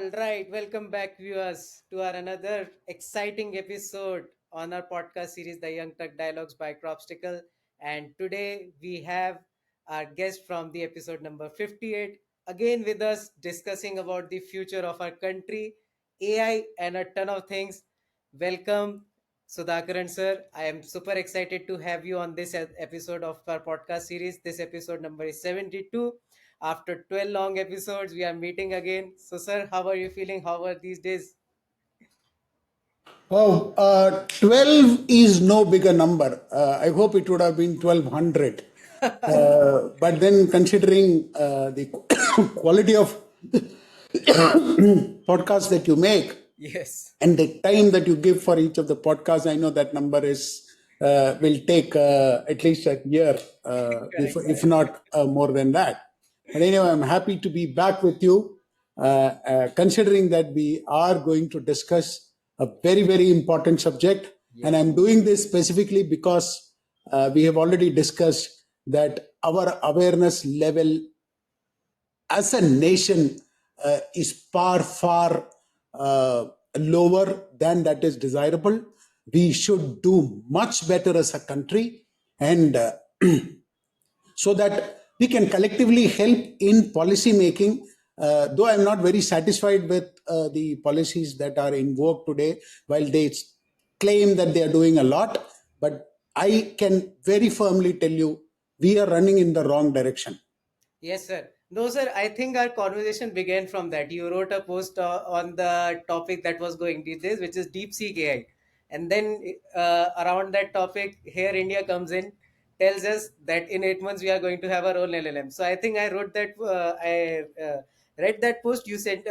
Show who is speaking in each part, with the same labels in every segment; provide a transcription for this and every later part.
Speaker 1: All right, welcome back, viewers, to our another exciting episode on our podcast series, the Young Turks Dialogues by Crobstacle. And today we have our guest from the episode number 58 again with us, discussing about the future of our country, AI, and a ton of things. Welcome, Sudhakaran sir. I am super excited to have you on this episode of our podcast series. This episode number is 72. After 12 long episodes, we are meeting again. So, sir, how are you feeling? How are these days?
Speaker 2: 12 is no bigger number. I hope it would have been 1200. But then, considering the quality of podcasts that you make
Speaker 1: Yes.
Speaker 2: and the time that you give for each of the podcasts, I know that number is will take at least a year,
Speaker 1: Correct,
Speaker 2: if
Speaker 1: sir.
Speaker 2: not more than that. But anyway, I'm happy to be back with you, considering that we are going to discuss a very, very important subject. And
Speaker 1: Yes.
Speaker 2: I'm doing this specifically because we have already discussed that our awareness level as a nation is far, far lower than that is desirable. We should do much better as a country, and so that we can collectively help in policy making. Though I'm not very satisfied with the policies that are in vogue today, while they claim that they are doing a lot, but I can very firmly tell you we are running in the wrong direction.
Speaker 1: Yes, sir. No, sir, I think our conversation began from that. You wrote a post on the topic that was going these days, which is deep sea AI. And then around that topic, here India comes in, tells us that in 8 months we are going to have our own LLM. So I think I wrote that, I read that post you sent,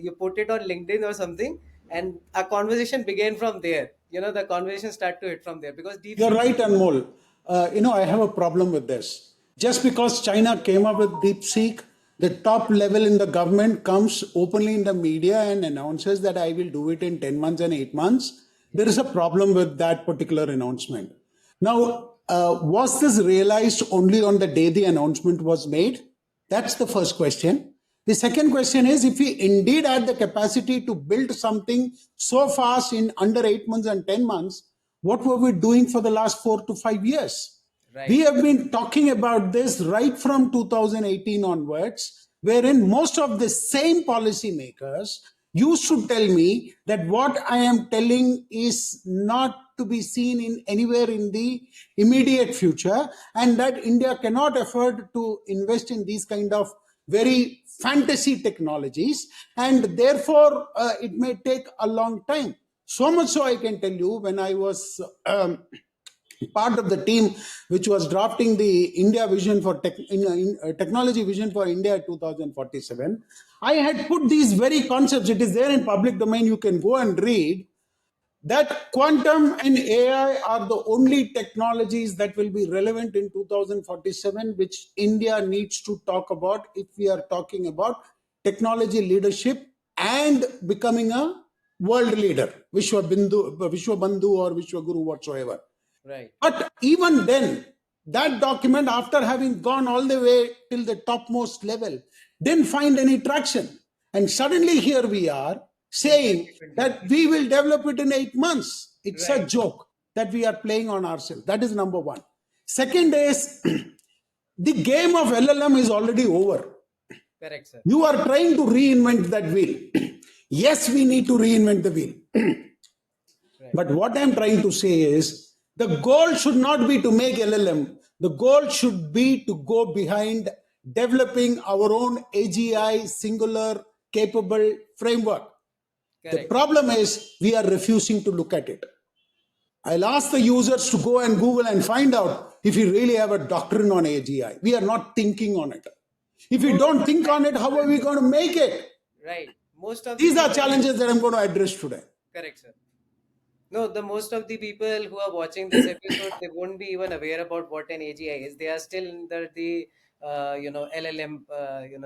Speaker 1: you put it on LinkedIn or something, and a conversation began from there. The conversation started to hit from there because deep
Speaker 2: You're
Speaker 1: sea.
Speaker 2: right, Anmol. I have a problem with this. Just because China came up with DeepSeek, the top level in the government comes openly in the media and announces that I will do it in 10 months and 8 months. There is a problem with that particular announcement. Now, was this realized only on the day the announcement was made? That's the first question. The second question is, if we indeed had the capacity to build something so fast in under 8 months and 10 months, what were we doing for the last 4 to 5 years? We
Speaker 1: Right.
Speaker 2: have been talking about this right from 2018 onwards, wherein most of the same policymakers used to tell me that what I am telling is not to be seen in anywhere in the immediate future, and that India cannot afford to invest in these kind of very fantasy technologies, and therefore it may take a long time. So much so, I can tell you, when I was part of the team which was drafting the India vision for technology vision for India 2047, I had put these very concepts. It is there in public domain. You can go and read that quantum and AI are the only technologies that will be relevant in 2047, which India needs to talk about if we are talking about technology leadership and becoming a world leader, Vishwa Bandhu or Vishwa Guru, whatsoever.
Speaker 1: Right.
Speaker 2: But even then, that document, after having gone all the way till the topmost level, didn't find any traction. And suddenly here we are
Speaker 1: In
Speaker 2: saying that
Speaker 1: 2025.
Speaker 2: we will develop it in 8 months. It's a
Speaker 1: Right.
Speaker 2: joke that we are playing on ourselves. That is number one. Second is the game of LLM is already over.
Speaker 1: Correct, sir.
Speaker 2: You are trying to reinvent that wheel. Yes, we need to reinvent the wheel.
Speaker 1: Right.
Speaker 2: But what I'm trying to say is the goal should not be to make LLM. The goal should be to go behind developing our own AGI singular capable framework. The
Speaker 1: Correct.
Speaker 2: problem is we are refusing to look at it. I'll ask the users to go and Google and find out if we really have a doctrine on AGI. We are not thinking on it. If we
Speaker 1: No,
Speaker 2: don't think on it, how are we going to make it?
Speaker 1: right. Most of the
Speaker 2: These are
Speaker 1: people.
Speaker 2: challenges that I'm going to address today.
Speaker 1: Correct, sir. No, the most of the people who are watching this episode, they won't be even aware about what an AGI is. They are still under the LLM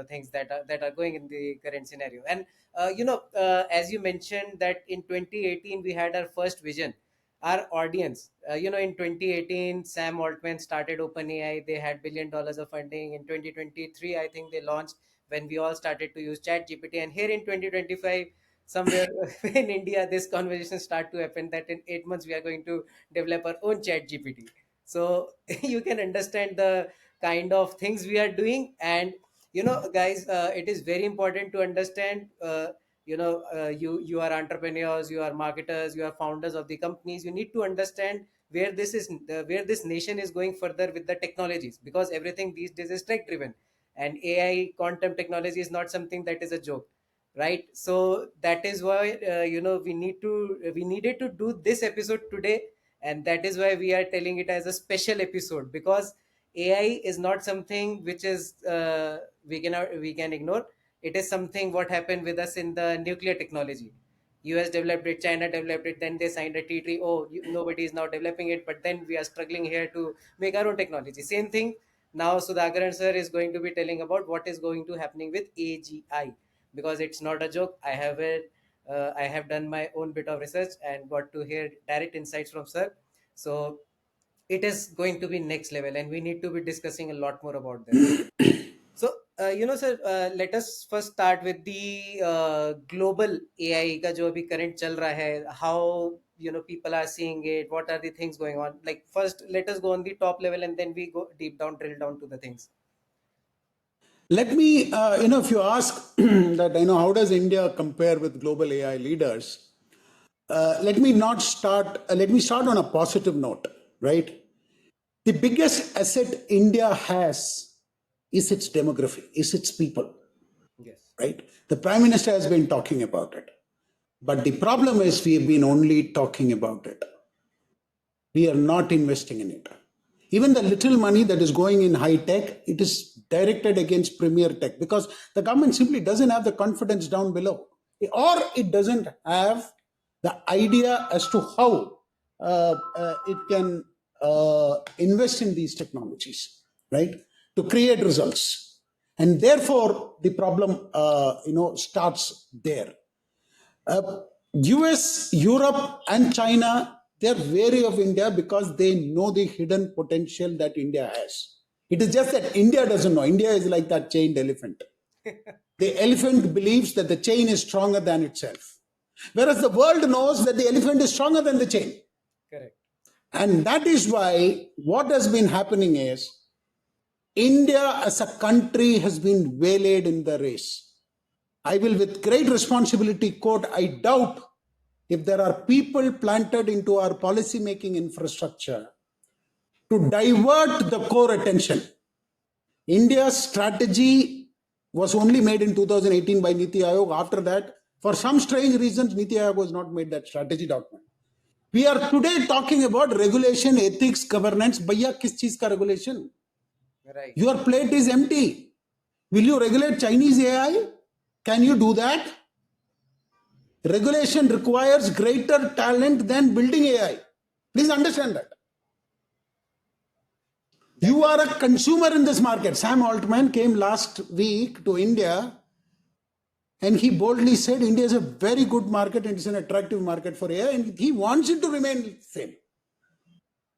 Speaker 1: things that are going in the current scenario. And as you mentioned that in 2018 we had our first vision, our audience. In 2018 Sam Altman started OpenAI. They had $1 billion of funding. In 2023 I think they launched when we all started to use chat gpt, and here in 2025 somewhere in India this conversation start to happen that in 8 months we are going to develop our own chat gpt. So you can understand the kind of things we are doing. And guys, it is very important to understand, you are entrepreneurs, you are marketers, you are founders of the companies. You need to understand where this nation is going further with the technologies, because everything these days is tech driven, and AI quantum technology is not something that is a joke, right? So that is why we needed to do this episode today, and that is why we are telling it as a special episode, because AI is not something which is we can ignore. It is something what happened with us in the nuclear technology. US developed it, China developed it, then they signed a treaty. Oh, nobody is now developing it, but then we are struggling here to make our own technology. Same thing now. Sudhakaran sir is going to be telling about what is going to happening with AGI, because it's not a joke. I have done my own bit of research and got to hear direct insights from sir. So it is going to be next level, and we need to be discussing a lot more about this. So, sir, let us first start with the global AI का जो अभी current चल रहा है. How people are seeing it? What are the things going on? Like first, let us go on the top level, and then we go deep down, drill down to the things.
Speaker 2: Let me, if you ask that, how does India compare with global AI leaders? Let me start on a positive note, right? The biggest asset India has is its demography, is its people,
Speaker 1: Yes.
Speaker 2: right? The Prime Minister has been talking about it. But the problem is we have been only talking about it. We are not investing in it. Even the little money that is going in high tech, it is directed against premier tech because the government simply doesn't have the confidence down below, or it doesn't have the idea as to how it can invest in these technologies, right, to create results. And therefore, the problem, starts there. US, Europe, and China, they are wary of India because they know the hidden potential that India has. It is just that India doesn't know. India is like that chained elephant. The elephant believes that the chain is stronger than itself, whereas the world knows that the elephant is stronger than the chain.
Speaker 1: Correct.
Speaker 2: And that is why what has been happening is India as a country has been waylaid in the race. I will, with great responsibility, quote, I doubt if there are people planted into our policy making infrastructure to divert the core attention. India's strategy was only made in 2018 by Niti Aayog. After that, for some strange reasons, Niti Aayog was not made that strategy document. We are today talking about regulation, ethics, governance. Bhaiya, kis cheez ka regulation?
Speaker 1: Right.
Speaker 2: Your plate is empty. Will you regulate Chinese AI? Can you do that? Regulation requires greater talent than building AI. Please understand that. You are a consumer in this market. Sam Altman came last week to India and he boldly said India is a very good market and it's an attractive market for AI and he wants it to remain the same.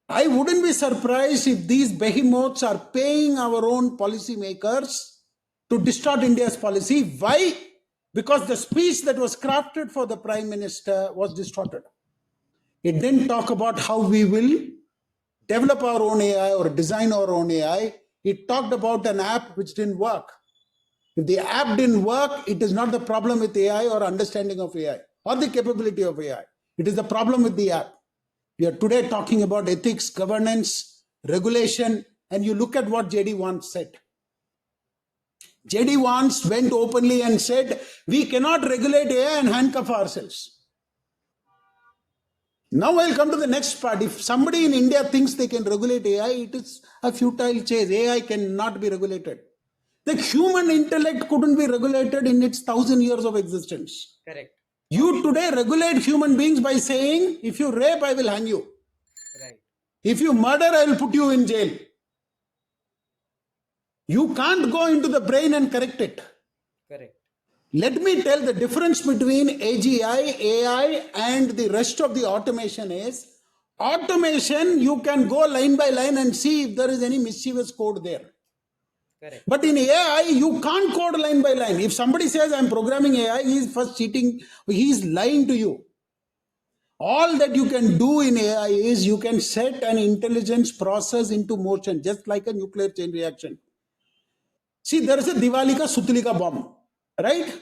Speaker 2: I wouldn't be surprised if these behemoths are paying our own policymakers to distort India's policy. Why? Because the speech that was crafted for the Prime Minister was distorted. It didn't talk about how we will develop our own AI or design our own AI. It talked about an app which didn't work. If the app didn't work, it is not the problem with AI or understanding of AI or the capability of AI. It is the problem with the app. We are today talking about ethics, governance, regulation, and you look at what JD Vance said. JD Vance went openly and said, we cannot regulate AI and handcuff ourselves. Now I'll come to the next part. If somebody in India thinks they can regulate AI, it is a futile chase. AI cannot be regulated. The human intellect couldn't be regulated in its 1,000 years of existence.
Speaker 1: Correct.
Speaker 2: You today regulate human beings by saying, if you rape, I will hang you.
Speaker 1: Right.
Speaker 2: If you murder, I will put you in jail. You can't go into the brain and correct it.
Speaker 1: Correct.
Speaker 2: Let me tell the difference between AGI, AI, and the rest of the automation is automation, you can go line by line and see if there is any mischievous code there.
Speaker 1: Correct. Correct.
Speaker 2: But in AI, you can't code line by line. If somebody says I'm programming AI, he's first cheating, he's lying to you. All that you can do in AI is you can set an intelligence process into motion, just like a nuclear chain reaction. See, there is a Diwali का सुतली का bomb, right?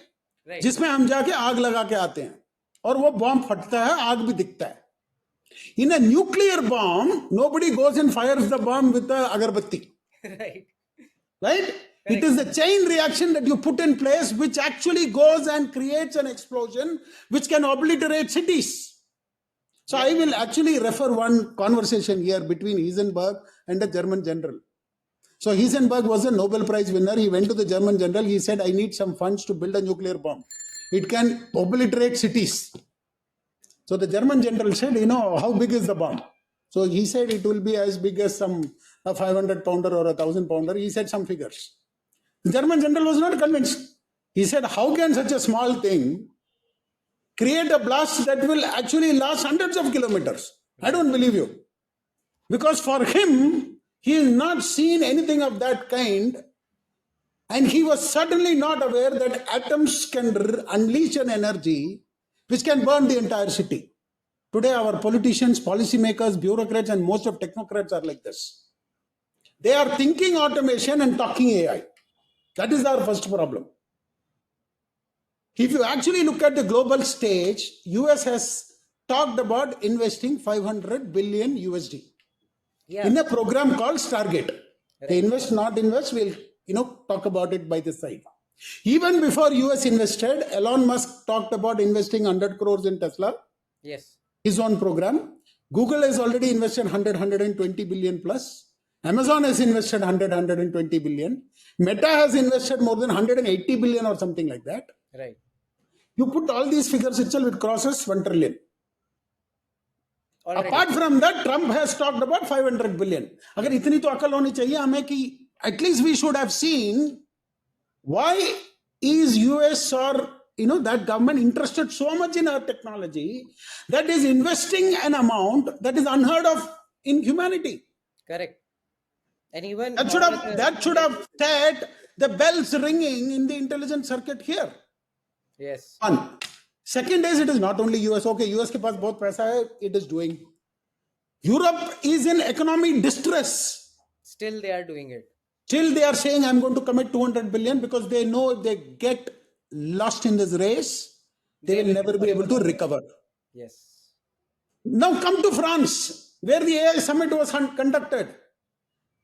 Speaker 1: Right.
Speaker 2: जिसमें हम जाके आग लगा के आते हैं और वो बॉम्ब फटता है, आग भी दिखता है. In a nuclear bomb, nobody goes and fires the bomb with a agarbatti.
Speaker 1: Right.
Speaker 2: Right? It is the chain reaction that you put in place which actually goes and creates an explosion which can obliterate cities. So I will actually refer one conversation here between Heisenberg and a German general. So Heisenberg was a Nobel Prize winner. He went to the German general. He said, I need some funds to build a nuclear bomb. It can obliterate cities. So the German general said, how big is the bomb? So he said it will be as big as a 500 pounder or a 1,000 pounder. He said some figures. The German general was not convinced. He said, how can such a small thing create a blast that will actually last hundreds of kilometers? I don't believe you. Because for him, he has not seen anything of that kind. And he was certainly not aware that atoms can unleash an energy which can burn the entire city. Today, our politicians, policymakers, bureaucrats, and most of technocrats are like this. They are thinking automation and talking AI. That is our first problem. If you actually look at the global stage, US has talked about investing 500 billion USD in a program called Stargate. Right. They invest, not invest, we'll talk about it by this side. Even before US invested, Elon Musk talked about investing 100 crores in Tesla.
Speaker 1: Yes.
Speaker 2: His own program. Google has already invested 120 billion plus. Amazon has invested 120 billion. Meta has invested more than 180 billion or something like that.
Speaker 1: Right.
Speaker 2: You put all these figures itself, it crosses 1 trillion.
Speaker 1: Already.
Speaker 2: Apart from that, Trump has talked about 500 billion. Agar itni to akal honi chahiye hame ki at least we should have seen why is US or that government interested so much in our technology that is investing an amount that is unheard of in humanity.
Speaker 1: Correct. And even
Speaker 2: that should have set the bells ringing in the intelligence circuit here.
Speaker 1: Yes.
Speaker 2: One. Second is, it is not only US. Okay, US ke paas bahut paisa hai, it is doing. Europe is in economic distress.
Speaker 1: Still they are doing it.
Speaker 2: Still they are saying, I'm going to commit 200 billion because they know if they get lost in this race, they will never be able to recover.
Speaker 1: Yes.
Speaker 2: Now come to France, where the AI summit was conducted.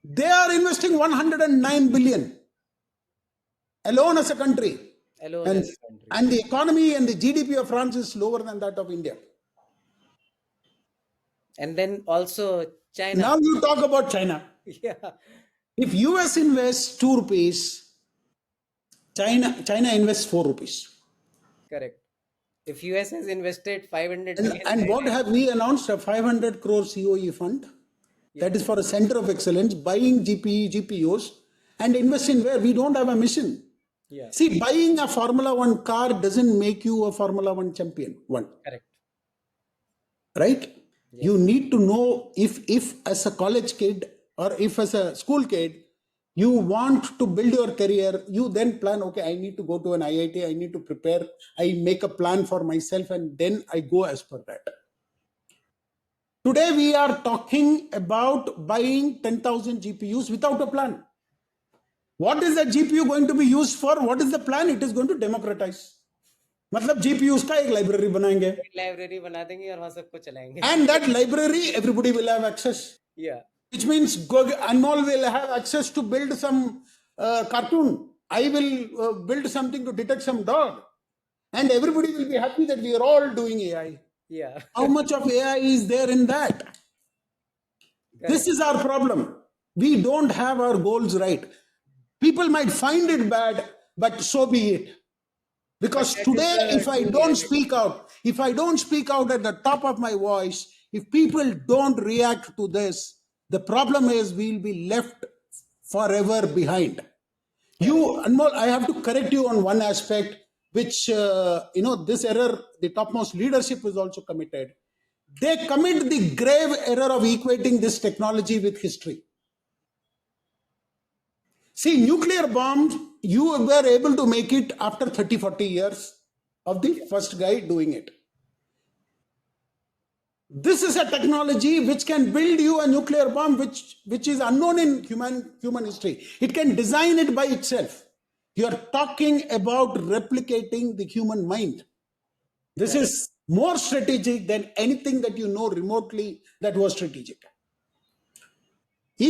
Speaker 2: They are investing 109 billion alone as a country. And the economy and the GDP of France is lower than that of India.
Speaker 1: And then also China.
Speaker 2: Now you talk about China.
Speaker 1: Yeah.
Speaker 2: If US invests 2 rupees, China invests 4 rupees.
Speaker 1: Correct. If US has invested 500 billion.
Speaker 2: And what have we announced? A 500 crore COE fund. Yeah. That is for a center of excellence, buying GPUs and investing where we don't have a mission. Yeah. See, buying a Formula 1 car doesn't make you a Formula 1 champion.
Speaker 1: Correct.
Speaker 2: Right? Yes. You need to know if as a college kid or if as a school kid, you want to build your career, you then plan, okay, I need to go to an IIT, I need to prepare, I make a plan for myself and then I go as per that. Today we are talking about buying 10,000 GPUs without a plan. What is that GPU going to be used for? What is the plan? It is going to democratize. मतलब GPUs का एक library बनाएंगे.
Speaker 1: Library बना देंगे और वहाँ सबको चलाएंगे.
Speaker 2: And that library, everybody will have access.
Speaker 1: Yeah.
Speaker 2: Which means Anmol will have access to build some cartoon. I will build something to detect some dog. And everybody will be happy that we are all doing AI.
Speaker 1: Yeah.
Speaker 2: How much of AI is there in that? Correct. This is our problem. We don't have our goals right. People might find it bad, but so be it. Because today, if I don't speak out at the top of my voice, if people don't react to this, the problem is we'll be left forever behind. Anmol, I have to correct you on one aspect, which, this error, the topmost leadership is also committed. They commit the grave error of equating this technology with history. See, nuclear bombs, you were able to make it after 30, 40 years of the first guy doing it. This is a technology which can build you a nuclear bomb which is unknown in human history. It can design it by itself. You are talking about replicating the human mind. This
Speaker 1: Right.
Speaker 2: is more strategic than anything that you know remotely that was strategic.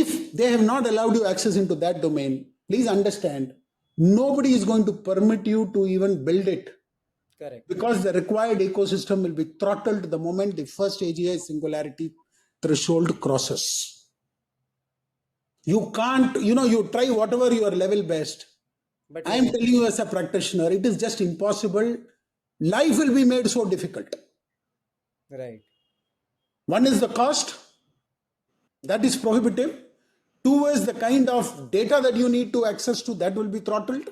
Speaker 2: If they have not allowed you access into that domain, please understand, nobody is going to permit you to even build it,
Speaker 1: Correct.
Speaker 2: because the required ecosystem will be throttled the moment the first AGI singularity threshold crosses. You can't, you try whatever your level best.
Speaker 1: But
Speaker 2: I
Speaker 1: when
Speaker 2: am
Speaker 1: it,
Speaker 2: telling you as a practitioner, it is just impossible. Life will be made so difficult.
Speaker 1: right.
Speaker 2: One is the cost, that is prohibitive. Two is the kind of data that you need to access to, that will be throttled.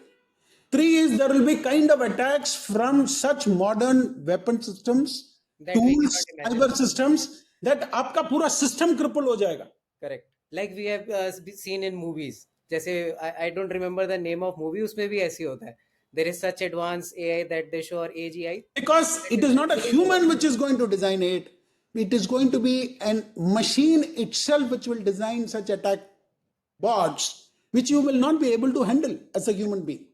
Speaker 2: Three is there will be kind of attacks from such modern weapon systems,
Speaker 1: That we cannot
Speaker 2: tools,
Speaker 1: imagine.
Speaker 2: cyber systems, that आपका पूरा system cripple हो जाएगा.
Speaker 1: Correct. Like we have seen in movies. जैसे I don't remember the name of movie, उसमें भी ऐसी होता है. There is such advanced AI that they show, or AGI,
Speaker 2: Because
Speaker 1: that
Speaker 2: it
Speaker 1: is
Speaker 2: is not a
Speaker 1: taking over.
Speaker 2: human which is going to design it. It is going to be a machine itself which will design such attack bots, which you will not be able to handle as a human being.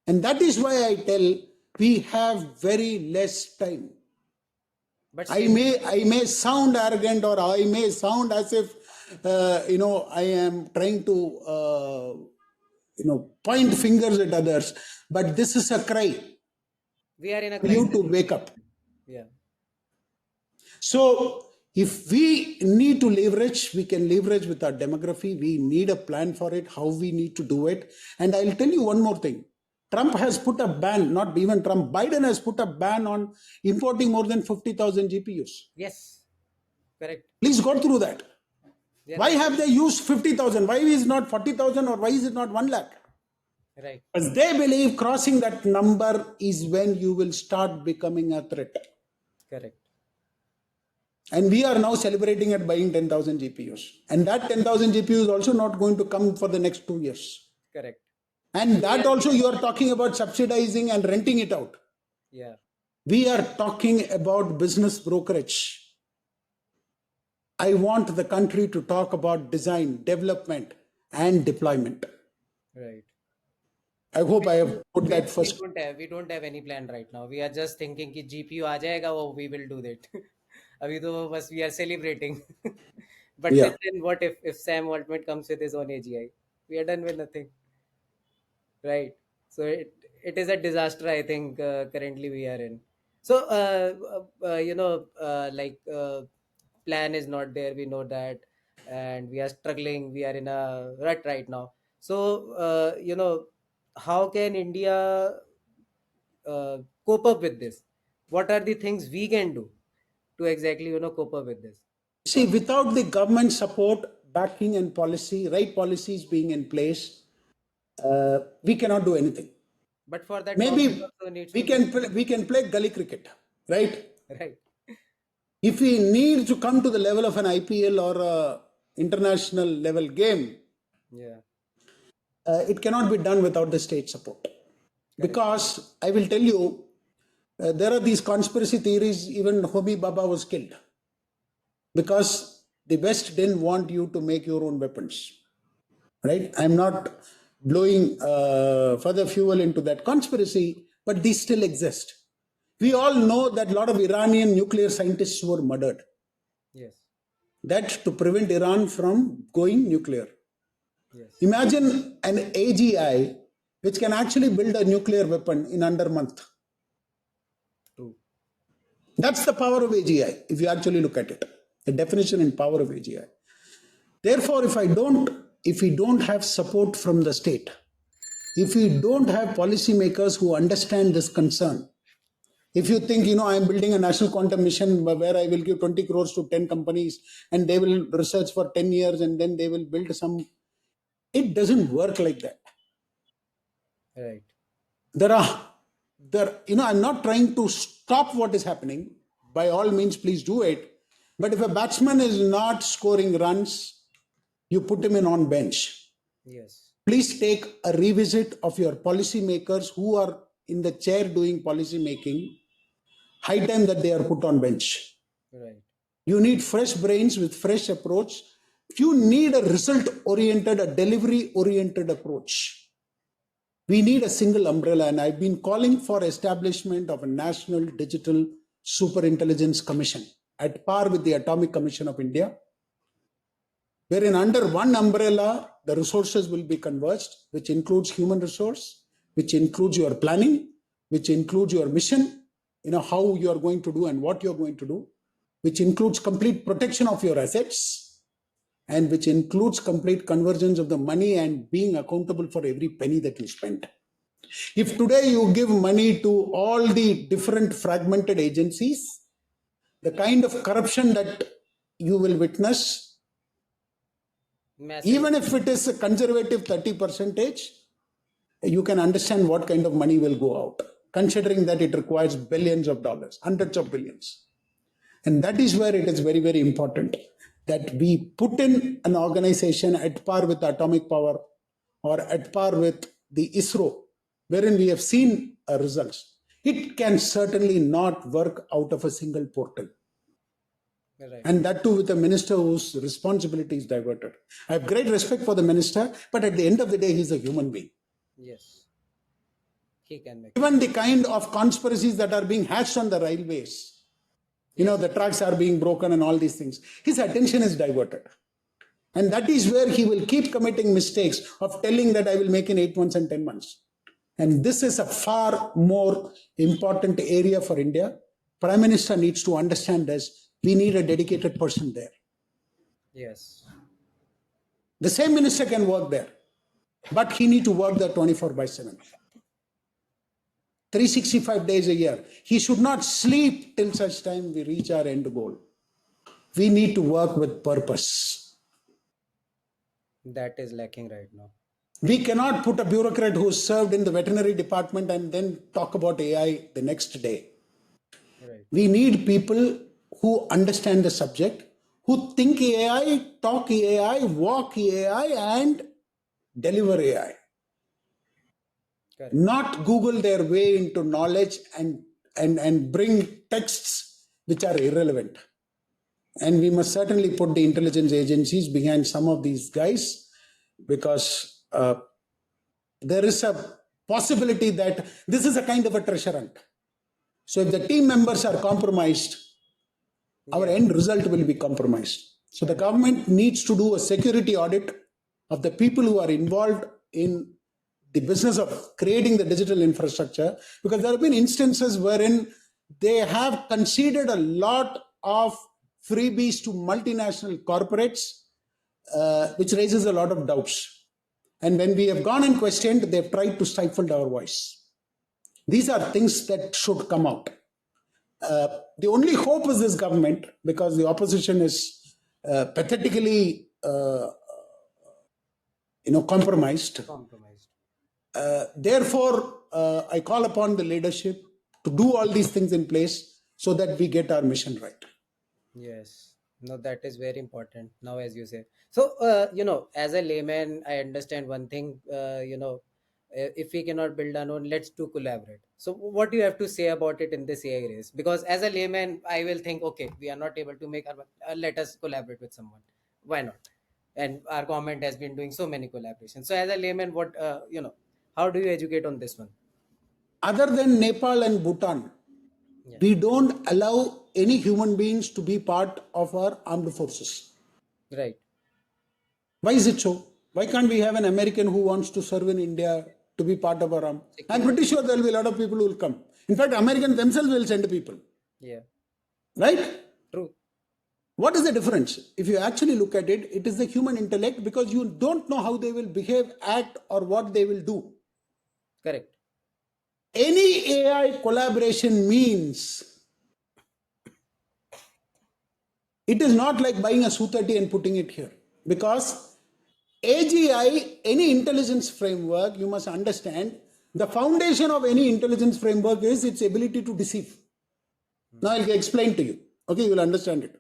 Speaker 2: And that is why I tell, we have very less time.
Speaker 1: But
Speaker 2: I
Speaker 1: still,
Speaker 2: may I may sound arrogant, or I may sound as if I am trying to point fingers at others, but this is a cry
Speaker 1: we are in a
Speaker 2: for you
Speaker 1: crisis.
Speaker 2: to wake up.
Speaker 1: Yeah.
Speaker 2: So if we need to leverage, we can leverage with our demography. We need a plan for it, how we need to do it. And I'll tell you one more thing. Trump has put a ban, not even Trump, Biden has put a ban on importing more than 50,000 GPUs.
Speaker 1: Yes. Correct.
Speaker 2: Please go through that.
Speaker 1: Yeah.
Speaker 2: Why
Speaker 1: Right.
Speaker 2: have they used 50,000? Why is it not 40,000, or why is it not 1 lakh?
Speaker 1: Right.
Speaker 2: Because they believe crossing that number is when you will start becoming a threat.
Speaker 1: Correct.
Speaker 2: And we are now celebrating at buying 10,000 GPUs. And that 10,000 GPUs is also not going to come for the next 2 years.
Speaker 1: Correct.
Speaker 2: And
Speaker 1: So we
Speaker 2: that
Speaker 1: are.
Speaker 2: also you are talking about subsidizing and renting it out.
Speaker 1: Yeah.
Speaker 2: We are talking about business brokerage. I want the country to talk about design, development, and deployment.
Speaker 1: Right.
Speaker 2: I hope I
Speaker 1: Which
Speaker 2: have put
Speaker 1: which
Speaker 2: that
Speaker 1: we
Speaker 2: first.
Speaker 1: don't have. We don't have any plan right now. We are just thinking कि GPU आ जाएगा, वो we will do that. अभी तो बस we are celebrating. But
Speaker 2: Yeah.
Speaker 1: then what if Sam Altman comes with his own AGI? We are done with nothing, right? So it is a disaster, I think, currently we are in. So plan is not there. We know that, and we are struggling. We are in a rut right now. So how can India cope up with this? What are the things we can do to exactly cope up with this?
Speaker 2: See, without the government support, backing, and policy, right policies being in place, we cannot do anything.
Speaker 1: But for that, government
Speaker 2: Maybe
Speaker 1: also needs
Speaker 2: we
Speaker 1: to be
Speaker 2: can we can play gully cricket, right?
Speaker 1: right.
Speaker 2: If we need to come to the level of an IPL or a international level game,
Speaker 1: Yeah.
Speaker 2: it cannot be done without the state support.
Speaker 1: Correct.
Speaker 2: Because I will tell you, there are these conspiracy theories. Even Homi Baba was killed because the West didn't want you to make your own weapons. Right? I'm not blowing further fuel into that conspiracy, but these still exist. We all know that a lot of Iranian nuclear scientists were murdered.
Speaker 1: Yes.
Speaker 2: That to prevent Iran from going nuclear.
Speaker 1: Yes.
Speaker 2: Imagine an AGI which can actually build a nuclear weapon in under a month.
Speaker 1: True.
Speaker 2: That's the power of AGI, if you actually look at it. The definition and power of AGI. Therefore, if we don't have support from the state, if we don't have policymakers who understand this concern, if you think, I'm building a national quantum mission where I will give 20 crores to 10 companies and they will research for 10 years and then they will build some, it doesn't work like that.
Speaker 1: Right.
Speaker 2: There are, I'm not trying to stop what is happening. By all means, please do it. But if a batsman is not scoring runs, you put him in on bench.
Speaker 1: Yes.
Speaker 2: please take a revisit of your policymakers who are in the chair doing policy making. High time that they are put on bench.
Speaker 1: Right.
Speaker 2: You need fresh brains with fresh approach. You need a result oriented, a delivery oriented approach. We need a single umbrella, and I've been calling for establishment of a national digital superintelligence commission at par with the Atomic Commission of India, wherein under one umbrella the resources will be converged, which includes human resource, which includes your planning, which includes your mission, how you are going to do and what you're going to do, which includes complete protection of your assets, and which includes complete convergence of the money and being accountable for every penny that you spend. If today you give money to all the different fragmented agencies, the kind of corruption that you will witness,
Speaker 1: Massive.
Speaker 2: even if it is a conservative 30%, you can understand what kind of money will go out, considering that it requires billions of dollars, hundreds of billions. And that is where it is very, very important that we put in an organization at par with atomic power or at par with the ISRO, wherein we have seen results. It can certainly not work out of a single portal.
Speaker 1: Right.
Speaker 2: And that too with a minister whose responsibility is diverted. I have great respect for the minister, but at the end of the day, he's a human being.
Speaker 1: Yes. He can make
Speaker 2: Even the kind of conspiracies that are being hatched on the railways, the tracks are being broken and all these things, his attention is diverted. And that is where he will keep committing mistakes of telling that I will make in 8 months and 10 months. And this is a far more important area for India. Prime Minister needs to understand this. We need a dedicated person there.
Speaker 1: Yes.
Speaker 2: The same minister can work there, but he needs to work there 24/7. 365 days a year. He should not sleep till such time we reach our end goal. We need to work with purpose.
Speaker 1: That is lacking right now.
Speaker 2: We cannot put a bureaucrat who served in the veterinary department and then talk about AI the next day.
Speaker 1: Right.
Speaker 2: We need people who understand the subject, who think AI, talk AI, walk AI, and deliver AI.
Speaker 1: Correct.
Speaker 2: Not Google their way into knowledge and bring texts which are irrelevant. And we must certainly put the intelligence agencies behind some of these guys, because there is a possibility that this is a kind of a treasure hunt. So if the team members are compromised, our end result will be compromised. So the government needs to do a security audit of the people who are involved in the business of creating the digital infrastructure, because there have been instances wherein they have conceded a lot of freebies to multinational corporates, which raises a lot of doubts. And when we have gone and questioned, they've tried to stifle our voice. These are things that should come out. The only hope is this government, because the opposition is pathetically, compromised. Therefore, I call upon the leadership to do all these things in place so that we get our mission right.
Speaker 1: Yes. No, that is very important now, as you say. So, as a layman, I understand one thing, if we cannot build our own, let's do collaborate. So what do you have to say about it in this AI race? Because as a layman, I will think, okay, we are not able to make our, let us collaborate with someone. Why not? And our government has been doing so many collaborations. So as a layman, what, how do you educate on this one?
Speaker 2: Other than Nepal and Bhutan, we don't allow any human beings to be part of our armed forces.
Speaker 1: Right.
Speaker 2: Why is it so? Why can't we have an American who wants to serve in India to be part of our arm? I'm pretty sure there will be a lot of people who will come. In fact, Americans themselves will send people.
Speaker 1: Yeah.
Speaker 2: Right?
Speaker 1: True.
Speaker 2: What is the difference? If you actually look at it, it is the human intellect, because you don't know how they will behave, act, or what they will do.
Speaker 1: Correct.
Speaker 2: Any AI collaboration means it is not like buying a Su-30 and putting it here. Because AGI, any intelligence framework, you must understand, the foundation of any intelligence framework is its ability to deceive. Now I'll explain to you. Okay, you will understand it.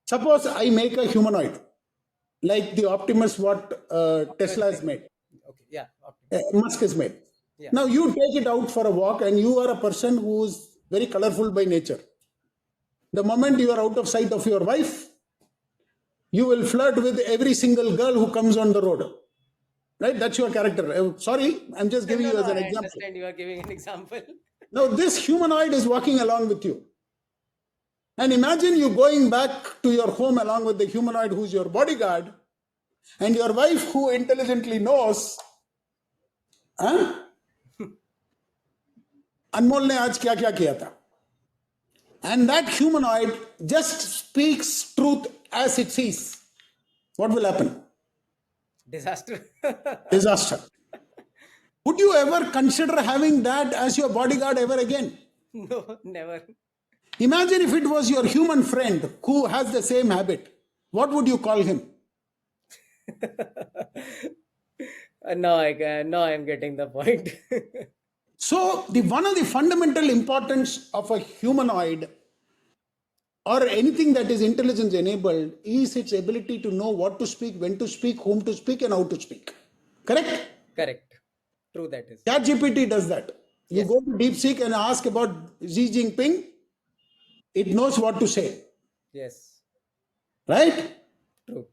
Speaker 2: Suppose I make a humanoid, like the Optimus what Tesla has made.
Speaker 1: Yeah,
Speaker 2: Musk is made.
Speaker 1: yeah.
Speaker 2: Now you take it out for a walk and you are a person who is very colorful by nature. The moment you are out of sight of your wife, you will flirt with every single girl who comes on the road. Right? That's your character. Sorry, I'm just giving
Speaker 1: No,
Speaker 2: you
Speaker 1: no,
Speaker 2: as an
Speaker 1: I
Speaker 2: example.
Speaker 1: understand you are giving an example.
Speaker 2: Now, this humanoid is walking along with you. And imagine you going back to your home along with the humanoid who's your bodyguard, and your wife who intelligently knows, हाँ, अनमोल ने आज क्या क्या किया था. And that humanoid just speaks truth as it sees. What will happen?
Speaker 1: Disaster.
Speaker 2: Disaster. Would you ever consider having that as your bodyguard ever again?
Speaker 1: No, never.
Speaker 2: Imagine if it was your human friend who has the same habit. What would you call him?
Speaker 1: Now I'm getting the point.
Speaker 2: So, one of the fundamental importance of a humanoid or anything that is intelligence enabled is its ability to know what to speak, when to speak, whom to speak, and how to speak. Correct?
Speaker 1: Correct. True, that is.
Speaker 2: ChatGPT does that. You
Speaker 1: Yes.
Speaker 2: go to DeepSeek and ask about Xi Jinping, it knows what to say.
Speaker 1: Yes.
Speaker 2: Right?
Speaker 1: True.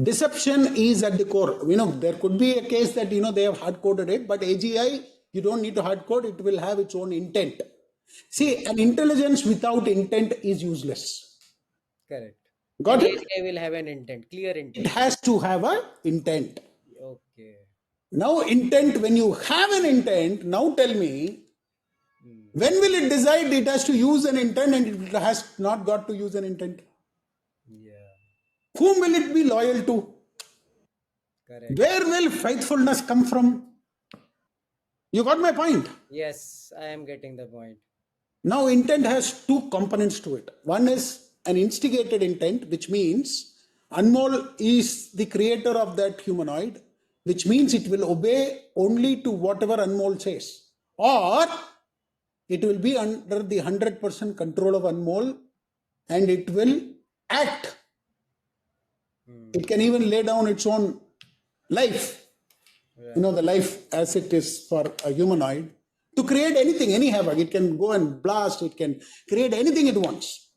Speaker 2: Deception is at the core. There could be a case that, they have hard coded it, but AGI, you don't need to hard code, it will have its own intent. See, an intelligence without intent is useless.
Speaker 1: Correct.
Speaker 2: Got
Speaker 1: And
Speaker 2: it?
Speaker 1: AGI will have an intent, clear
Speaker 2: It
Speaker 1: intent.
Speaker 2: has to have an intent.
Speaker 1: Okay.
Speaker 2: Now, intent, when you have an intent, now tell me, when will it decide it has to use an intent and it has not got to use an intent?
Speaker 1: Yeah.
Speaker 2: Whom will it be loyal to?
Speaker 1: Correct.
Speaker 2: Where will faithfulness come from? You got my point?
Speaker 1: Yes, I am getting the point.
Speaker 2: Now, intent has two components to it. One is an instigated intent, which means Anmol is the creator of that humanoid, which means it will obey only to whatever Anmol says. Or it will be under the 100% control of Anmol and it will act. It can even lay down its own life,
Speaker 1: Right.
Speaker 2: the life as it is for a humanoid, to create anything, any havoc. It can go and blast, it can create anything it wants.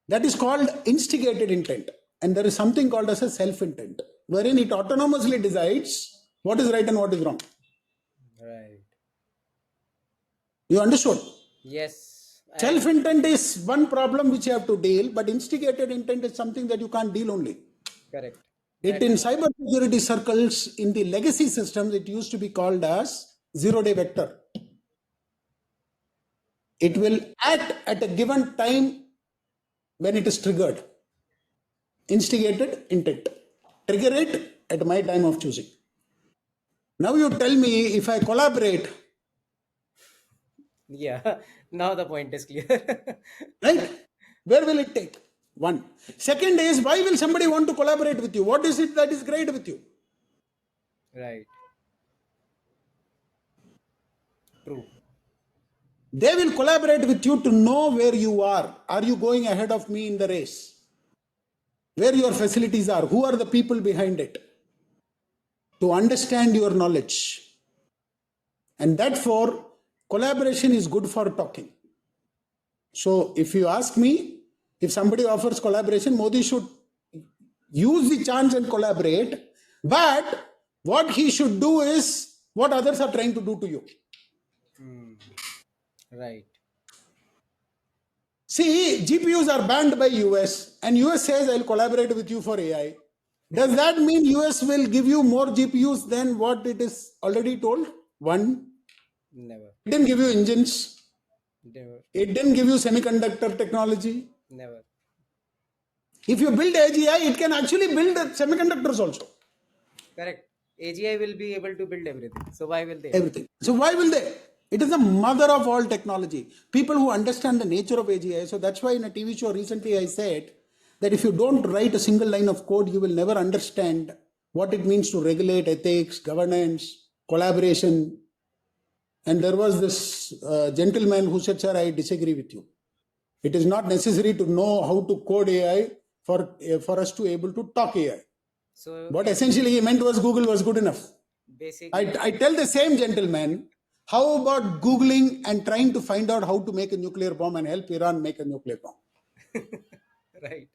Speaker 2: That is called instigated intent. And there is something called as a self-intent, wherein it autonomously decides what is right and what is wrong.
Speaker 1: Right.
Speaker 2: You understood?
Speaker 1: Yes.
Speaker 2: Self-intent is one problem which you have to deal, but instigated intent is something that you can't deal only.
Speaker 1: Correct.
Speaker 2: It
Speaker 1: That
Speaker 2: in cyber security circles, in the legacy systems, it used to be called as zero-day vector. It will act at a given time when it is triggered. Instigated intent. Trigger it at my time of choosing. Now you tell me, if I collaborate,
Speaker 1: yeah. Now the point is clear.
Speaker 2: right? Where will it take? One. Second is, why will somebody want to collaborate with you? What is it that is great with you?
Speaker 1: Right. True.
Speaker 2: They will collaborate with you to know where you are. Are you going ahead of me in the race? Where your facilities are? Who are the people behind it? To understand your knowledge. And therefore, collaboration is good for talking. So if you ask me, if somebody offers collaboration, Modi should use the chance and collaborate. But what he should do is what others are trying to do to you.
Speaker 1: Right.
Speaker 2: See, GPUs are banned by US and US says, I'll collaborate with you for AI. Does that mean US will give you more GPUs than what it is already told? One,
Speaker 1: Never.
Speaker 2: it didn't give you engines.
Speaker 1: Never.
Speaker 2: It didn't give you semiconductor technology.
Speaker 1: Never.
Speaker 2: If you build AGI, it can actually build semiconductors also.
Speaker 1: Correct. AGI will be able to build everything. So why will they?
Speaker 2: Everything. So why will they? It is the mother of all technology. People who understand the nature of AGI. So that's why in a TV show recently I said that if you don't write a single line of code, you will never understand what it means to regulate ethics, governance, collaboration. And there was this gentleman who said, sir, I disagree with you. It is not necessary to know how to code AI for us to able to talk AI.
Speaker 1: So
Speaker 2: What essentially he meant was Google was good enough.
Speaker 1: basically,
Speaker 2: I tell the same gentleman, how about Googling and trying to find out how to make a nuclear bomb and help Iran make a nuclear bomb?
Speaker 1: right,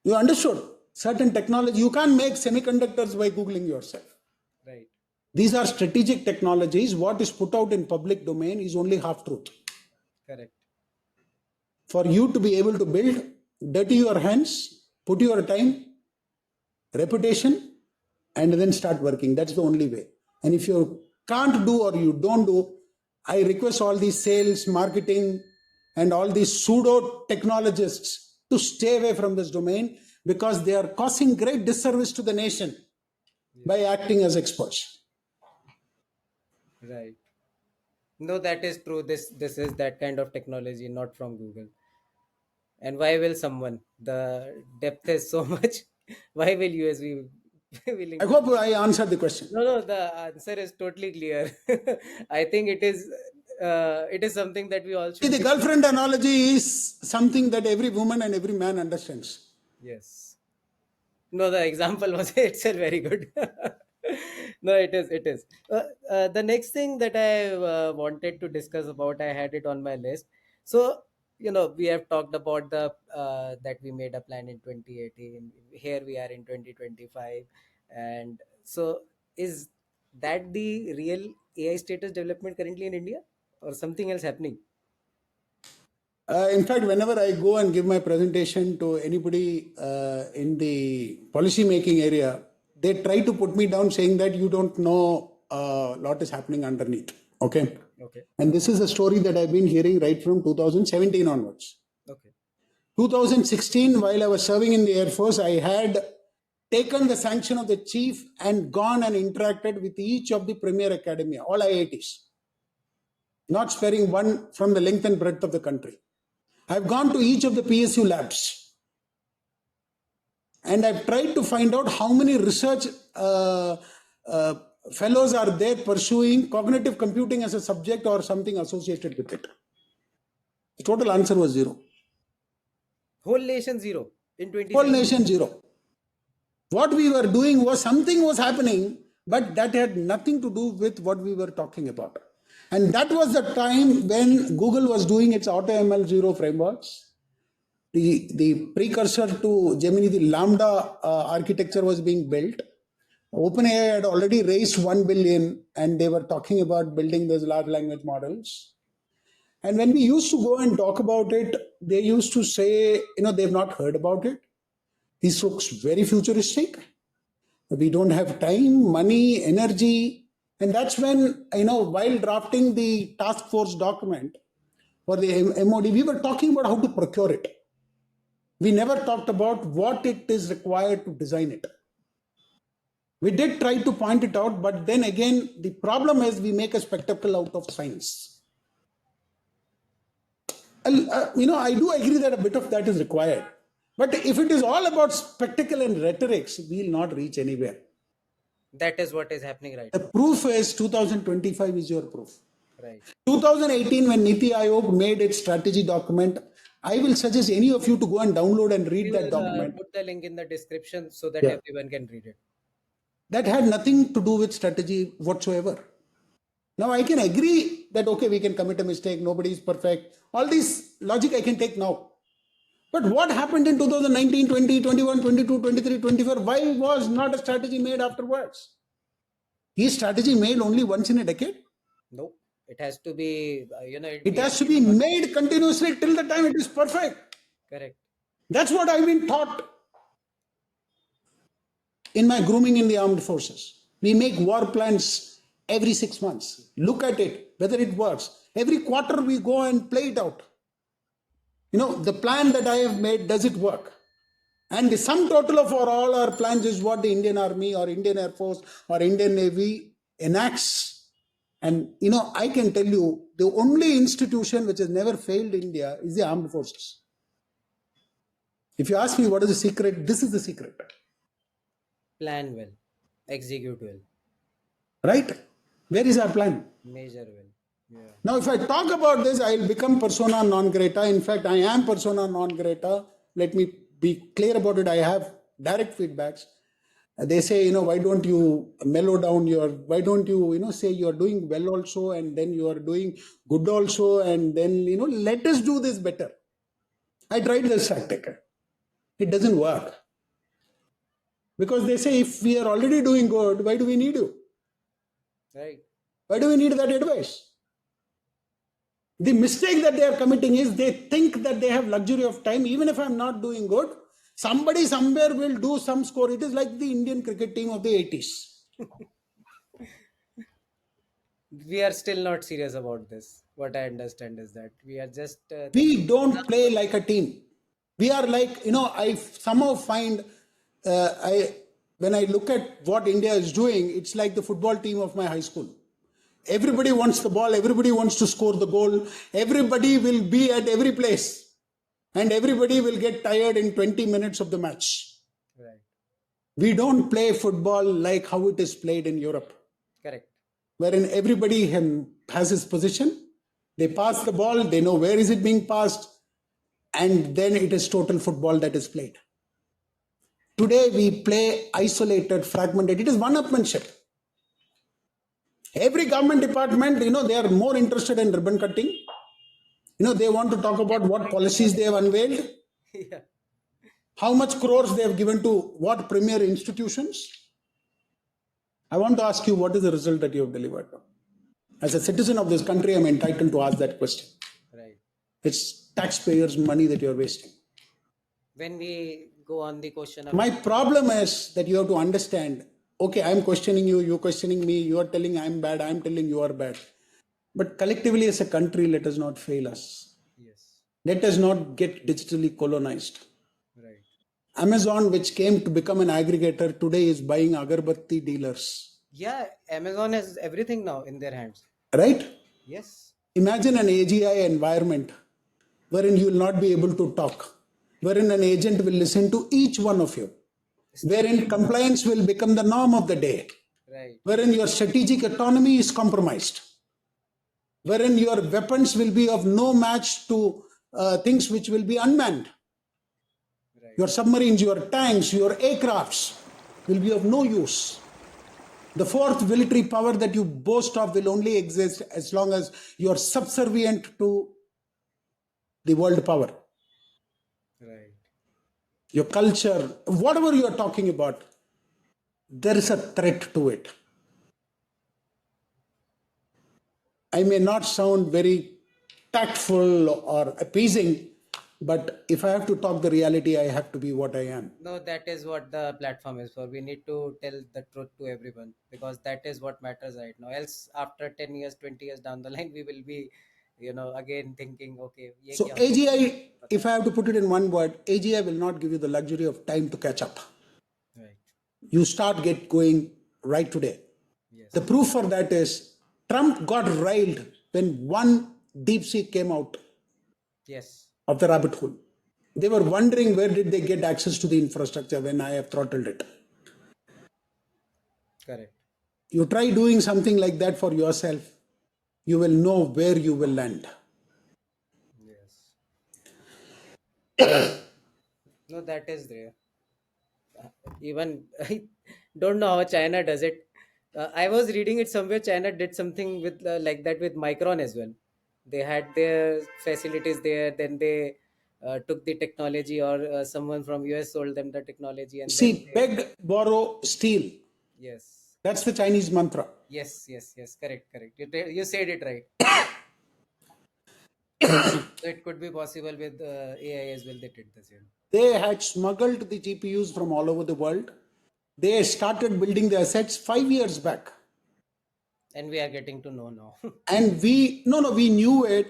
Speaker 2: You understood certain technology. You can't make semiconductors by Googling yourself.
Speaker 1: right,
Speaker 2: These are strategic technologies. What is put out in public domain is only half truth.
Speaker 1: correct,
Speaker 2: For you to be able to build, dirty your hands, put your time, reputation, and then start working. That's the only way. And if you can't do or you don't do, I request all these sales, marketing, and all these pseudo technologists to stay away from this domain because they are causing great disservice to the nation by
Speaker 1: yes,
Speaker 2: acting as experts.
Speaker 1: right. No, that is true. This is that kind of technology, not from Google. And why will someone? The depth is so much. Why will US be
Speaker 2: I
Speaker 1: willing to?
Speaker 2: hope I answered the question.
Speaker 1: No, no. The answer is totally clear. I think it is. It is something that we all
Speaker 2: See,
Speaker 1: should
Speaker 2: the
Speaker 1: be.
Speaker 2: girlfriend analogy is something that every woman and every man understands.
Speaker 1: Yes. No, the example was itself very good. No, it is. It is. The next thing that I wanted to discuss about, I had it on my list. So, we have talked about the that we made a plan in 2018. Here we are in 2025, and so is that the real AI status development currently in India, or something else happening?
Speaker 2: In fact, whenever I go and give my presentation to anybody in the policy making area, they try to put me down saying that you don't know a lot is happening underneath. Okay.
Speaker 1: Okay.
Speaker 2: And this is a story that I've been hearing right from 2017 onwards.
Speaker 1: Okay.
Speaker 2: 2016, while I was serving in the Air Force, I had taken the sanction of the chief and gone and interacted with each of the premier academia, all IITs, not sparing one from the length and breadth of the country. I've gone to each of the PSU labs and I've tried to find out how many research uh, fellows are there pursuing cognitive computing as a subject or something associated with it. The total answer was zero.
Speaker 1: Whole nation zero in
Speaker 2: Whole
Speaker 1: 2016.
Speaker 2: nation zero. What we were doing was something was happening, but that had nothing to do with what we were talking about. And that was the time when Google was doing its AutoML 0 frameworks. The precursor to Gemini, the Lambda architecture was being built. OpenAI had already raised 1 billion and they were talking about building those large language models. And when we used to go and talk about it, they used to say, they've not heard about it. This looks very futuristic. We don't have time, money, energy. And that's when, while drafting the task force document for the MOD, we were talking about how to procure it. We never talked about what it is required to design it. We did try to point it out, but then again, the problem is we make a spectacle out of science. I do agree that a bit of that is required. But if it is all about spectacle and rhetorics, we'll not reach anywhere.
Speaker 1: That is what is happening right
Speaker 2: The
Speaker 1: now.
Speaker 2: proof is 2025 is your proof.
Speaker 1: Right.
Speaker 2: 2018, when Niti Aayog made its strategy document, I will suggest any of you to go and download and
Speaker 1: We
Speaker 2: read that
Speaker 1: will
Speaker 2: document.
Speaker 1: put the link in the description so that
Speaker 2: Yeah.
Speaker 1: everyone can read it.
Speaker 2: That had nothing to do with strategy whatsoever. Now I can agree that, okay, we can commit a mistake, nobody is perfect. All this logic I can take now. But what happened in 2019, 20, 21, 22, 23, 24? Why was not a strategy made afterwards? Is strategy made only once in a decade?
Speaker 1: No, it has to be,
Speaker 2: It
Speaker 1: we have
Speaker 2: has to
Speaker 1: to
Speaker 2: be
Speaker 1: be
Speaker 2: made continuously till the time it is perfect.
Speaker 1: correct.
Speaker 2: That's what I've been taught in my grooming in the armed forces. We make war plans every 6 months. Look at it, whether it works. Every quarter we go and play it out. The plan that I have made, does it work? And the sum total of all our plans is what the Indian Army or Indian Air Force or Indian Navy enacts. And, I can tell you, the only institution which has never failed India is the armed forces. If you ask me what is the secret, this is the secret.
Speaker 1: Plan well, execute well,
Speaker 2: Right? Where is our plan?
Speaker 1: measure well. Yeah.
Speaker 2: Now, if I talk about this, I will become persona non grata. In fact, I am persona non grata. Let me be clear about it. I have direct feedbacks. They say, why don't you mellow down why don't you, say you're doing well also, and then you are doing good also, and then, let us do this better. I tried this tactic. It doesn't work. Because they say, if we are already doing good, why do we need you?
Speaker 1: Right.
Speaker 2: Why do we need that advice? The mistake that they are committing is they think that they have luxury of time. Even if I'm not doing good, somebody somewhere will do some score. It is like the Indian cricket team of the 80s.
Speaker 1: We are still not serious about this. What I understand is that we are just thinking.
Speaker 2: We don't play like a team. We are like, I somehow find, I when I look at what India is doing, it's like the football team of my high school. Everybody wants the ball, everybody wants to score the goal, everybody will be at every place, and everybody will get tired in 20 minutes of the match.
Speaker 1: Right.
Speaker 2: We don't play football like how it is played in Europe,
Speaker 1: Correct.
Speaker 2: wherein everybody has his position. They pass the ball, they know where is it being passed, and then it is total football that is played. Today we play isolated, fragmented. It is one-upmanship. Every government department, they are more interested in ribbon cutting. They want to talk about what policies they have unveiled,
Speaker 1: Yeah.
Speaker 2: how much crores they have given to what premier institutions. I want to ask you, what is the result that you have delivered? As a citizen of this country, I'm entitled to ask that question.
Speaker 1: Right.
Speaker 2: It's taxpayers' money that you're wasting.
Speaker 1: When we go on the question of
Speaker 2: My problem is that you have to understand, okay, I'm questioning you, you're questioning me, you are telling I'm bad, I'm telling you are bad. But collectively as a country, let us not fail us.
Speaker 1: yes.
Speaker 2: Let us not get digitally colonized.
Speaker 1: Right.
Speaker 2: Amazon, which came to become an aggregator, today is buying agarbatti dealers.
Speaker 1: Yeah, Amazon has everything now in their hands.
Speaker 2: Right?
Speaker 1: Yes.
Speaker 2: Imagine an AGI environment wherein you will not be able to talk, wherein an agent will listen to each one of you,
Speaker 1: Still.
Speaker 2: wherein compliance will become the norm of the day,
Speaker 1: Right.
Speaker 2: wherein your strategic autonomy is compromised, wherein your weapons will be of no match to things which will be unmanned.
Speaker 1: Right.
Speaker 2: Your submarines, your tanks, your aircrafts will be of no use. The fourth military power that you boast of will only exist as long as you are subservient to the world power.
Speaker 1: Right.
Speaker 2: Your culture, whatever you are talking about, there is a threat to it. I may not sound very tactful or appeasing, but if I have to talk the reality, I have to be what I am.
Speaker 1: No, that is what the platform is for. We need to tell the truth to everyone because that is what matters right now. Else, after 10 years, 20 years down the line, we will be, again thinking, okay, ye
Speaker 2: So,
Speaker 1: kya
Speaker 2: AGI,
Speaker 1: hota
Speaker 2: if I have to put it in one word, AGI will not give you the luxury of time to catch up.
Speaker 1: hai? Right.
Speaker 2: You start get going right today. The
Speaker 1: Yes.
Speaker 2: proof for that is Trump got riled when one deep sea came out
Speaker 1: Yes.
Speaker 2: of the rabbit hole. They were wondering where did they get access to the infrastructure when I have throttled it.
Speaker 1: Correct.
Speaker 2: You try doing something like that for yourself, you will know where you will land.
Speaker 1: Yes. No, that is there. Even I don't know how China does it. I was reading it somewhere. China did something with like that with Micron as well. They had their facilities there. Then they took the technology, or someone from US sold them the technology, and then
Speaker 2: See, beg, borrow, steal.
Speaker 1: yes,
Speaker 2: That's the Chinese mantra.
Speaker 1: yes, yes, yes. Correct, correct. You said it right. So it could be possible with AI as well. They did the same,
Speaker 2: They had smuggled the GPUs from all over the world. They started building the assets 5 years back.
Speaker 1: and we are getting to know now.
Speaker 2: And we knew it.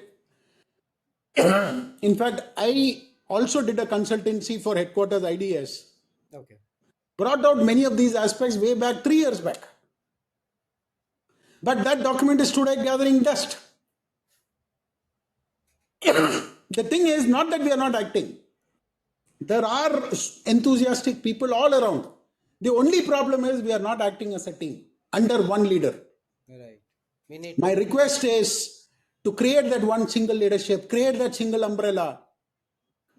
Speaker 2: In fact, I also did a consultancy for headquarters IDS,
Speaker 1: Okay.
Speaker 2: brought out many of these aspects way back 3 years back. But that document is today gathering dust. The thing is not that we are not acting. There are enthusiastic people all around. The only problem is we are not acting as a team under one leader.
Speaker 1: Right. We need
Speaker 2: My
Speaker 1: to.
Speaker 2: request is to create that one single leadership, create that single umbrella.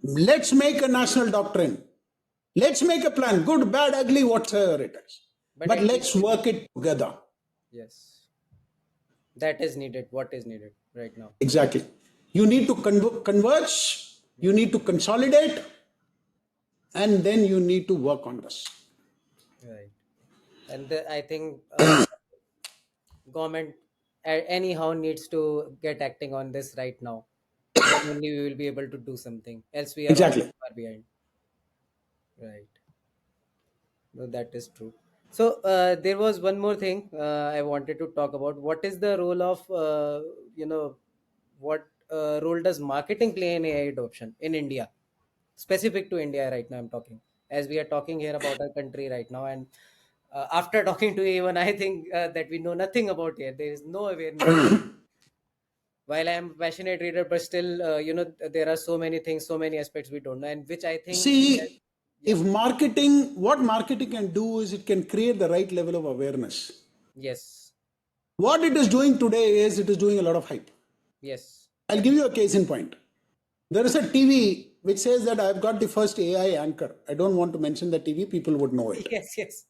Speaker 2: Let's make a national doctrine. Let's make a plan, good, bad, ugly, whatsoever it is.
Speaker 1: But
Speaker 2: But
Speaker 1: at least
Speaker 2: let's work it together.
Speaker 1: yes, that is needed. What is needed right now?
Speaker 2: Exactly. You need to converge, you need to consolidate, and then you need to work on this.
Speaker 1: Right. And I think government anyhow needs to get acting on this right now. Then only we will be able to do something. Else we are all
Speaker 2: Exactly.
Speaker 1: far behind. Right. No, that is true. So there was one more thing I wanted to talk about. What is the role of you know what role does marketing play in AI adoption in India? Specific to India right now, I'm talking. As we are talking here about our country right now, and after talking to you, even I think that we know nothing about it. There is no awareness. While I am a passionate reader, but still, there are so many things, so many aspects we don't know, and which I think we have.
Speaker 2: See,
Speaker 1: Yeah.
Speaker 2: if marketing, what marketing can do is it can create the right level of awareness.
Speaker 1: Yes.
Speaker 2: What it is doing today is it is doing a lot of hype.
Speaker 1: Yes.
Speaker 2: I'll give you a case in point. There is a TV which says that I've got the first AI anchor. I don't want to mention the TV, people would know it.
Speaker 1: Yes. Yes.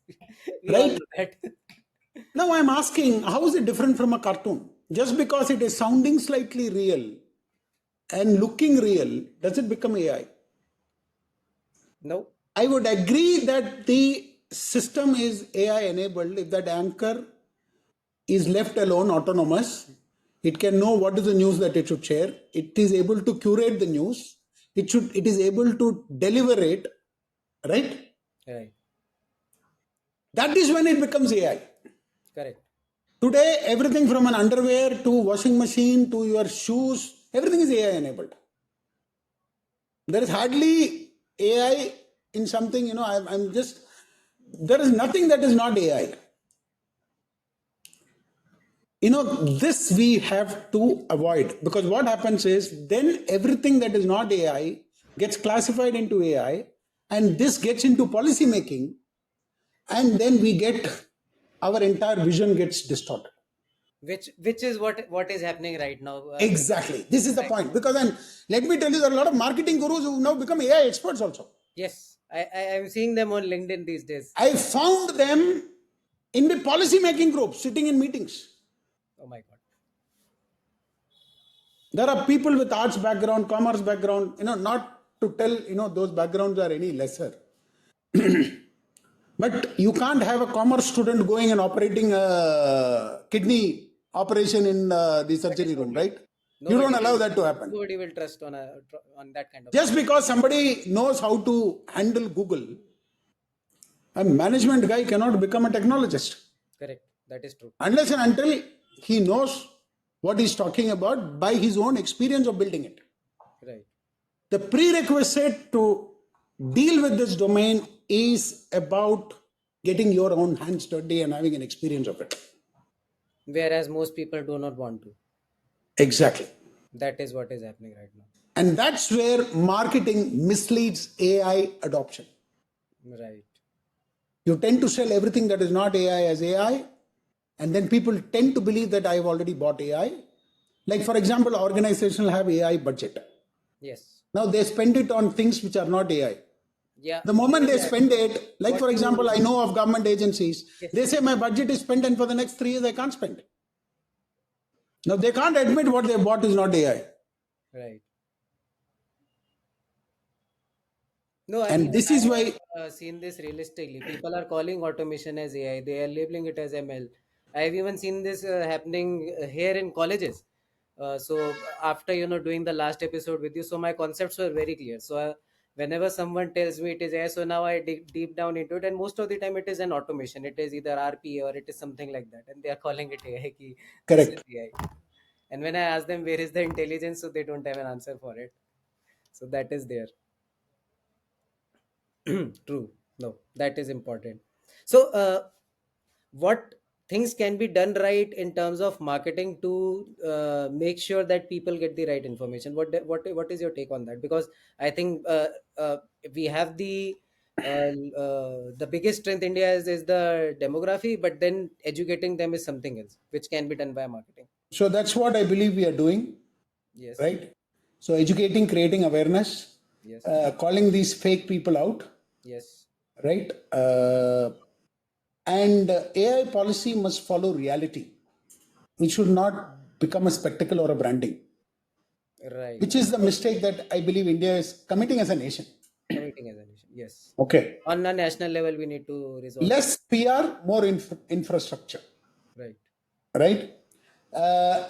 Speaker 1: We all
Speaker 2: Right?
Speaker 1: know that.
Speaker 2: Now I'm asking, how is it different from a cartoon? Just because it is sounding slightly real and looking real, does it become AI?
Speaker 1: No.
Speaker 2: I would agree that the system is AI enabled if that anchor is left alone, autonomous. It can know what is the news that it should share. It is able to curate the news. It is able to deliver it, right?
Speaker 1: Right.
Speaker 2: That is when it becomes AI.
Speaker 1: Correct.
Speaker 2: Today, everything from an underwear to washing machine to your shoes, everything is AI enabled. There is hardly AI in something, I'm just, there is nothing that is not AI. This we have to avoid, because what happens is then everything that is not AI gets classified into AI, and this gets into policy making, and then we get our entire vision gets distorted.
Speaker 1: Which is what is happening right now.
Speaker 2: Exactly. This is the
Speaker 1: Right.
Speaker 2: point. Because then let me tell you, there are a lot of marketing gurus who now become AI experts also.
Speaker 1: Yes, I am seeing them on LinkedIn these days.
Speaker 2: I found them in the policy making group sitting in meetings.
Speaker 1: Oh my God.
Speaker 2: There are people with arts background, commerce background, not to tell, those backgrounds are any lesser. But you can't have a commerce student going and operating a kidney operation in the
Speaker 1: That is
Speaker 2: surgery
Speaker 1: so
Speaker 2: room,
Speaker 1: true.
Speaker 2: right? You don't allow that to happen.
Speaker 1: Nobody will trust on that kind of
Speaker 2: Just
Speaker 1: person.
Speaker 2: because somebody knows how to handle Google, a management guy cannot become a technologist
Speaker 1: Correct. That is true.
Speaker 2: unless and until he knows what he's talking about by his own experience of building it.
Speaker 1: Right.
Speaker 2: The prerequisite to deal with this domain is about getting your own hands dirty and having an experience of it.
Speaker 1: Whereas most people do not want to.
Speaker 2: Exactly.
Speaker 1: That is what is happening right now.
Speaker 2: And that's where marketing misleads AI adoption.
Speaker 1: Right.
Speaker 2: You tend to sell everything that is not AI as AI, and then people tend to believe that I've already bought AI. Like, for example, organizations have AI budget.
Speaker 1: Yes.
Speaker 2: Now they spend it on things which are not AI.
Speaker 1: Yeah.
Speaker 2: The moment
Speaker 1: Even
Speaker 2: they
Speaker 1: that.
Speaker 2: spend it, like
Speaker 1: What
Speaker 2: for example,
Speaker 1: you.
Speaker 2: I know of government agencies, they
Speaker 1: Yes.
Speaker 2: say my budget is spent and for the next 3 years I can't spend. Now they can't admit what they bought is not AI.
Speaker 1: Right. No,
Speaker 2: And
Speaker 1: even
Speaker 2: this
Speaker 1: I
Speaker 2: is why,
Speaker 1: have seen this realistically. People are calling automation as AI. They are labeling it as ML. I have even seen this happening here in colleges. So after doing the last episode with you, so my concepts were very clear. So whenever someone tells me it is AI, so now I dig deep down into it, and most of the time it is an automation. It is either RPA or it is something like that, and they are calling it AI. Ki, this is
Speaker 2: correct.
Speaker 1: AI. And when I ask them where is the intelligence, so they don't have an answer for it. So that is there. True. No, that is important. So, what things can be done right in terms of marketing to make sure that people get the right information? What is your take on that? Because I think uh, we have the biggest strength India is the demography, but then educating them is something else, which can be done by marketing.
Speaker 2: So that's what I believe we are doing,
Speaker 1: Yes.
Speaker 2: right? So educating, creating awareness,
Speaker 1: Yes.
Speaker 2: calling these fake people out,
Speaker 1: Yes.
Speaker 2: right? And AI policy must follow reality. It should not become a spectacle or a branding,
Speaker 1: Right.
Speaker 2: which is the mistake that I believe India is committing as a nation.
Speaker 1: Committing as a nation. Yes.
Speaker 2: Okay.
Speaker 1: On a national level, we need to resolve it.
Speaker 2: Less PR, more infrastructure,
Speaker 1: Right.
Speaker 2: right?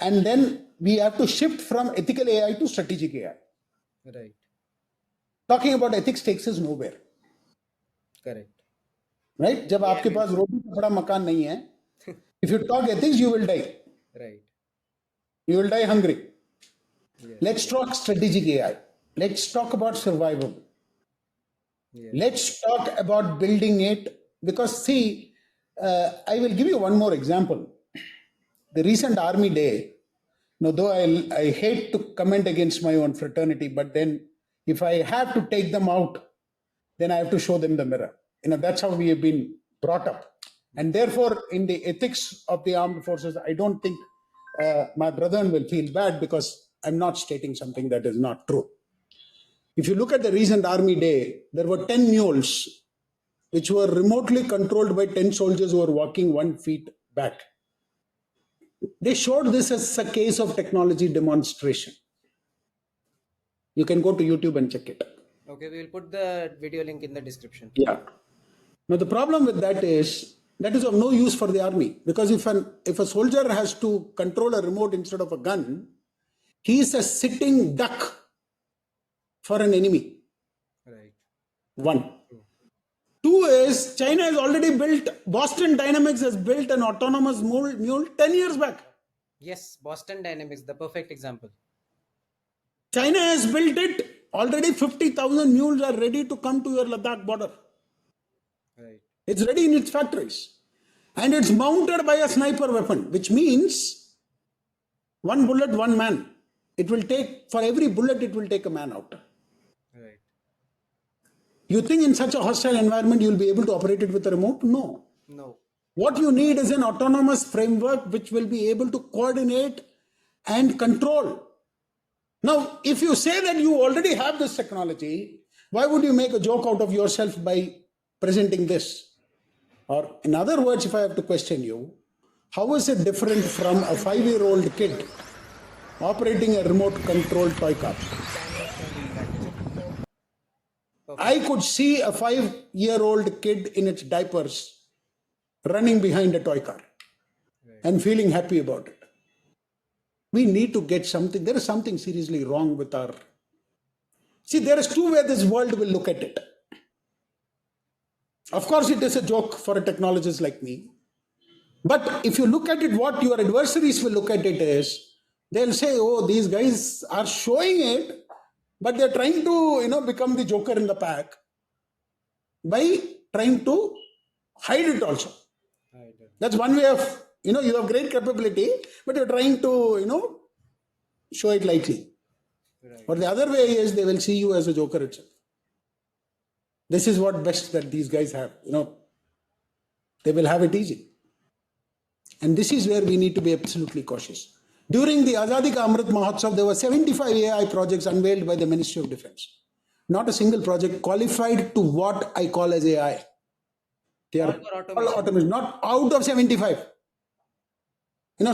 Speaker 2: And then we have to shift from ethical AI to strategic AI.
Speaker 1: Right.
Speaker 2: Talking about ethics takes us nowhere,
Speaker 1: Correct.
Speaker 2: right? जब
Speaker 1: AI
Speaker 2: आपके
Speaker 1: will
Speaker 2: पास रोटी कपड़ा मकान नहीं है, if you talk ethics, you will die.
Speaker 1: right.
Speaker 2: You will die hungry.
Speaker 1: Yes.
Speaker 2: Let's talk strategic AI. Let's talk about survival.
Speaker 1: Yes.
Speaker 2: Let's talk about building it. Because, see, I will give you one more example. The recent Army Day, now, though I hate to comment against my own fraternity, but then if I have to take them out, then I have to show them the mirror. That's how we have been brought up. And
Speaker 1: Yes.
Speaker 2: therefore, in the ethics of the armed forces, I don't think my brethren will feel bad because I'm not stating something that is not true. If you look at the recent Army Day, there were 10 mules which were remotely controlled by 10 soldiers who were walking 1 feet back. They showed this as a case of technology demonstration. You can go to YouTube and check it.
Speaker 1: Okay, we will put the video link in the description.
Speaker 2: Yeah. Now the problem with that is of no use for the army, because if a soldier has to control a remote instead of a gun, he is a sitting duck for an enemy.
Speaker 1: Right.
Speaker 2: One.
Speaker 1: True.
Speaker 2: Two is China has already built, Boston Dynamics has built an autonomous mule 10 years back.
Speaker 1: Yes, Boston Dynamics, the perfect example.
Speaker 2: China has built it. Already 50,000 mules are ready to come to your Ladakh border.
Speaker 1: Right.
Speaker 2: It's ready in its factories. And it's mounted by a sniper weapon, which means one bullet, one man. It will take, for every bullet, it will take a man out.
Speaker 1: Right.
Speaker 2: You think in such a hostile environment you'll be able to operate it with a remote? No.
Speaker 1: No.
Speaker 2: What you need is an autonomous framework which will be able to coordinate and control. Now, if you say that you already have this technology, why would you make a joke out of yourself by presenting this? Or, in other words, if I have to question you, how is it different from a 5-year-old kid operating a remote controlled toy car?
Speaker 1: That is
Speaker 2: I
Speaker 1: perfect.
Speaker 2: could see a 5-year-old kid in its diapers running behind a toy car
Speaker 1: Right.
Speaker 2: and feeling happy about it. We need to get something. There is something seriously wrong with our. See, there is two ways this world will look at it. Of course, it is a joke for a technologist like me. But if you look at it, what your adversaries will look at it is, they'll say, oh, these guys are showing it, but they're trying to, become the joker in the pack by trying to hide it also.
Speaker 1: Right.
Speaker 2: That's one way of, you have great capability, but you're trying to, show it lightly.
Speaker 1: Right.
Speaker 2: Or the other way is they will see you as a joker itself. This is what best that these guys have. They will have it easy. And this is where we need to be absolutely cautious. During the Azadi Ka Amrit Mahotsav, there were 75 AI projects unveiled by the Ministry of Defense. Not a single project qualified to what I call as AI. They
Speaker 1: All
Speaker 2: are
Speaker 1: for
Speaker 2: all
Speaker 1: automation.
Speaker 2: automation, not out of 75.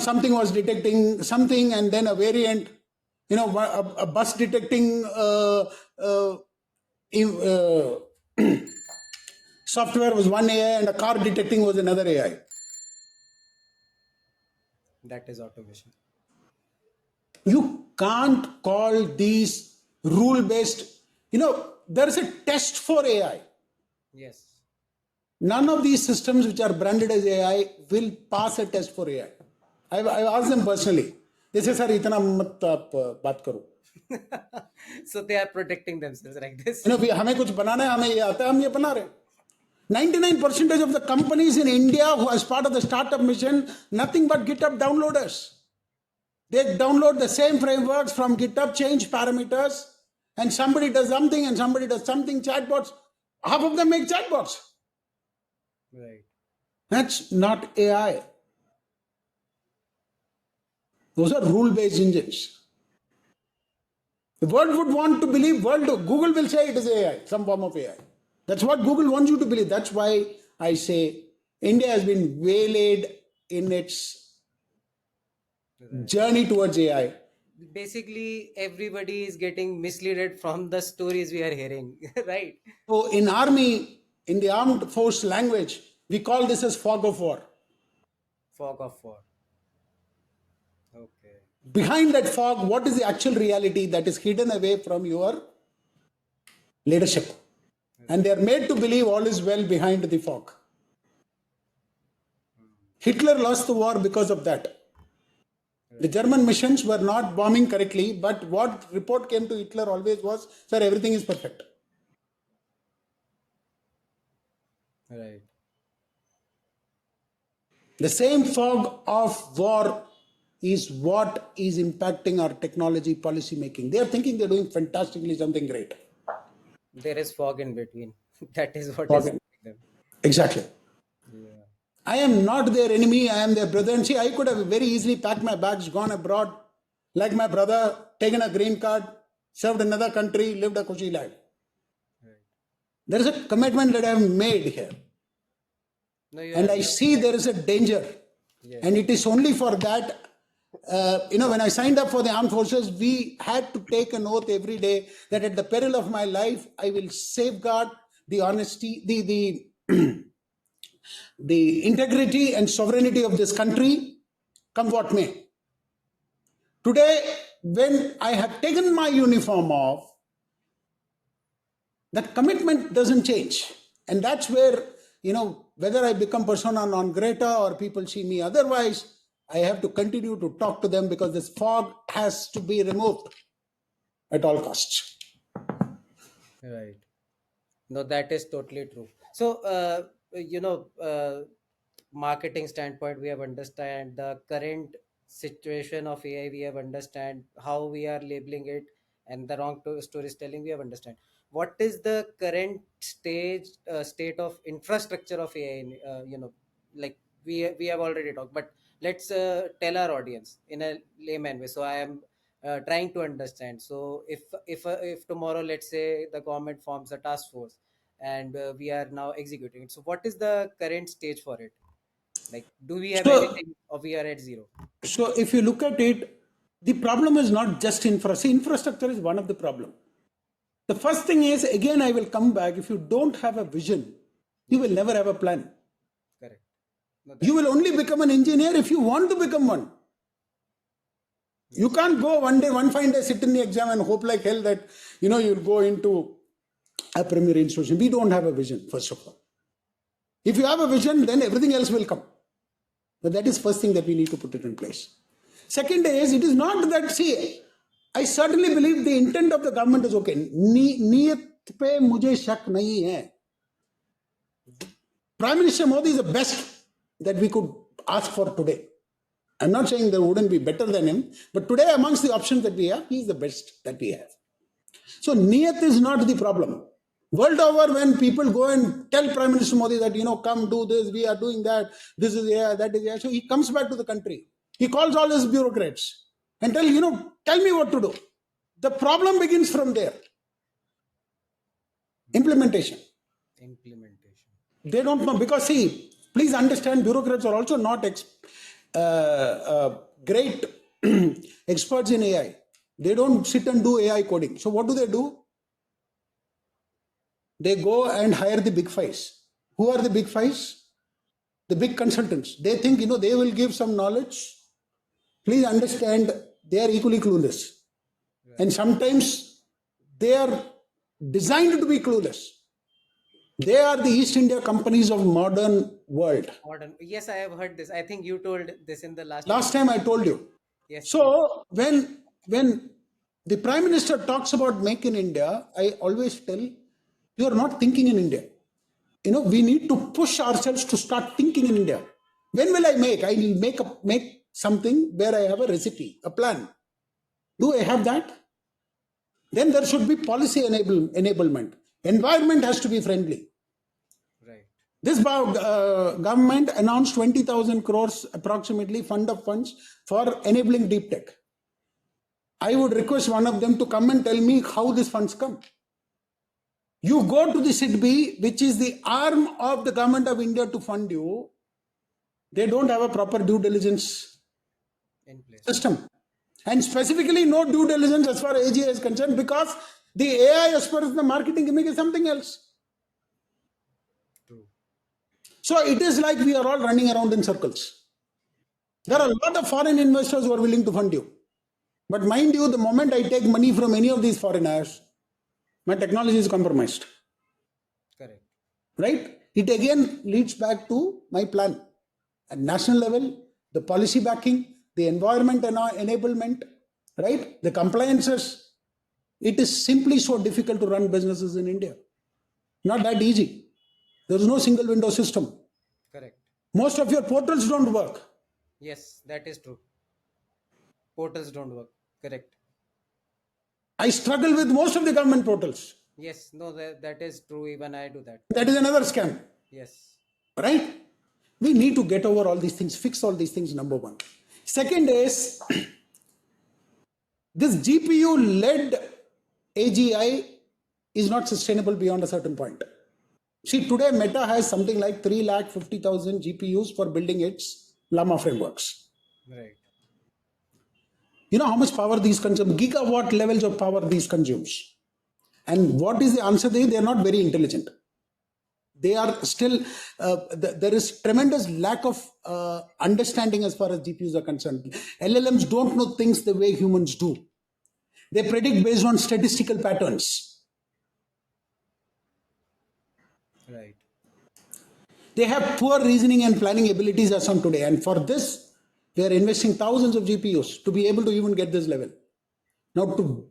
Speaker 2: Something was detecting something, and then a variant, a bus detecting uh, software was one AI, and a car detecting was another AI.
Speaker 1: That is automation.
Speaker 2: You can't call these rule based. There is a test for AI.
Speaker 1: Yes.
Speaker 2: None of these systems which are branded as AI will pass a test for AI. I've asked them personally. They say, sir, इतना मत आप बात करो.
Speaker 1: So they are protecting themselves like this.
Speaker 2: हमें कुछ बनाना है, हमें ये आता है, हम ये बना रहे. 99% of the companies in India who as part of the startup mission, nothing but GitHub downloaders. They download the same frameworks from GitHub, change parameters, and somebody does something and somebody does something, chatbots. Half of them make chatbots.
Speaker 1: Right.
Speaker 2: That's not AI. Those are rule-based engines. The world would want to believe, Google will say it is AI, some form of AI. That's what Google wants you to believe. That's why I say India has been waylaid in its
Speaker 1: Right.
Speaker 2: journey towards AI.
Speaker 1: Basically, everybody is getting misled from the stories we are hearing, right?
Speaker 2: So in army, in the armed force language, we call this as fog of war.
Speaker 1: Fog of war. Okay.
Speaker 2: Behind that fog, what is the actual reality that is hidden away from your leadership? And they are made to believe all is well behind the fog. Hitler lost the war because of that. The German missions were not bombing correctly, but what report came to Hitler always was, sir, everything is perfect.
Speaker 1: Right.
Speaker 2: The same fog of war is what is impacting our technology policy making. They are thinking they're doing fantastically something great.
Speaker 1: There is fog in between. That is what is
Speaker 2: Fog.
Speaker 1: them.
Speaker 2: Exactly.
Speaker 1: Yeah.
Speaker 2: I am not their enemy, I am their brother. And see, I could have very easily packed my bags, gone abroad, like my brother, taken a green card, served another country, lived a cushy life.
Speaker 1: Right.
Speaker 2: There is a commitment that I have made here.
Speaker 1: No, you
Speaker 2: And
Speaker 1: have
Speaker 2: I
Speaker 1: done
Speaker 2: see
Speaker 1: that.
Speaker 2: there is a danger. And
Speaker 1: Yes.
Speaker 2: it is only for that, when I signed up for the armed forces, we had to take an oath every day that at the peril of my life, I will safeguard the honesty, the integrity and sovereignty of this country, come what may. Today, when I have taken my uniform off, that commitment doesn't change. And that's where, whether I become persona non grata or people see me otherwise, I have to continue to talk to them because this fog has to be removed at all costs.
Speaker 1: Right. No, that is totally true. So, marketing standpoint, we have understand the current situation of AI. We have understand how we are labeling it, and the wrong storytelling. We have understand what is the current state of infrastructure of AI. Like we have already talked, but let's tell our audience in a layman way. So I am trying to understand. So if tomorrow, let's say, the government forms a task force, and we are now executing it, so what is the current stage for it? Like, do we have
Speaker 2: So,
Speaker 1: anything, or we are at zero?
Speaker 2: so if you look at it, the problem is not just infrastructure. Infrastructure is one of the problem. The first thing is, again, I will come back. If you don't have a vision, you will
Speaker 1: Yes.
Speaker 2: never have a plan.
Speaker 1: Correct. No,
Speaker 2: You
Speaker 1: that
Speaker 2: will
Speaker 1: is
Speaker 2: only become an engineer if you want to become one. You
Speaker 1: yes.
Speaker 2: can't go one day, one fine day, sit in the exam and hope like hell that you'll go into a premier institution. We don't have a vision, first of all. If you have a vision, then everything else will come. But that is first thing that we need to put it in place. Second is, it is not that, see, I certainly believe the intent of the government is okay. Niyat pe mujhe shak nahi hai. Prime Minister Modi is the best that we could ask for today. I'm not saying there wouldn't be better than him, but today amongst the options that we have, he is the best that we have. So niyat is not the problem. World over, when people go and tell Prime Minister Modi that, come do this, we are doing that, this is AI, that is AI. So he comes back to the country. He calls all his bureaucrats and tell me what to do. The problem begins from there. Implementation.
Speaker 1: Implementation.
Speaker 2: They don't know because, see, please understand, bureaucrats are also not great experts in AI. They don't sit and do AI coding. So what do? They go and hire the big fives. Who are the big fives? The big consultants. They think, they will give some knowledge. Please understand, they are equally clueless.
Speaker 1: Right.
Speaker 2: And sometimes they are designed to be clueless. They are the East India companies of modern world.
Speaker 1: Modern. Yes, I have heard this. I think you told this in the last
Speaker 2: Last
Speaker 1: episode.
Speaker 2: time I told you.
Speaker 1: Yes. Yes.
Speaker 2: So when the Prime Minister talks about make in India, I always tell, you are not thinking in India. We need to push ourselves to start thinking in India. When will I make? I will make something where I have a recipe, a plan. Do I have that? Then there should be policy enablement. Environment has to be friendly.
Speaker 1: Right.
Speaker 2: This government announced 20,000 crores approximately fund of funds for enabling deep tech. I would request one of them to come and tell me how these funds come. You go to the SIDBI, which is the arm of the government of India to fund you. They don't have a proper due diligence
Speaker 1: In place.
Speaker 2: system. And specifically, no due diligence as far as AGI is concerned, because the AI, as far as the marketing gimmick, is something else.
Speaker 1: True.
Speaker 2: So it is like we are all running around in circles. There are a lot of foreign investors who are willing to fund you. But mind you, the moment I take money from any of these foreigners, my technology is compromised.
Speaker 1: Correct.
Speaker 2: Right? It again leads back to my plan. At national level, the policy backing, the environment enablement, right? The compliances. It is simply so difficult to run businesses in India. Not that easy. There is no single window system.
Speaker 1: Correct.
Speaker 2: Most of your portals don't work.
Speaker 1: Yes, that is true. Portals don't work. Correct.
Speaker 2: I struggle with most of the government portals.
Speaker 1: Yes, no, that is true. Even I do that.
Speaker 2: That is another scam.
Speaker 1: Yes.
Speaker 2: Right? We need to get over all these things, fix all these things, number one. Second is this GPU led AGI is not sustainable beyond a certain point. See, today Meta has something like 350,000 GPUs for building its Llama frameworks.
Speaker 1: Right.
Speaker 2: You know how much power these consume? Gigawatt levels of power these consumes. And what is the answer? They are not very intelligent. They are still, there is tremendous lack of understanding as far as GPUs are concerned. LLMs don't know things the way humans do. They predict based on statistical patterns.
Speaker 1: Right.
Speaker 2: They have poor reasoning and planning abilities as on today. And for this, we are investing thousands of GPUs to be able to even get this level. Now, to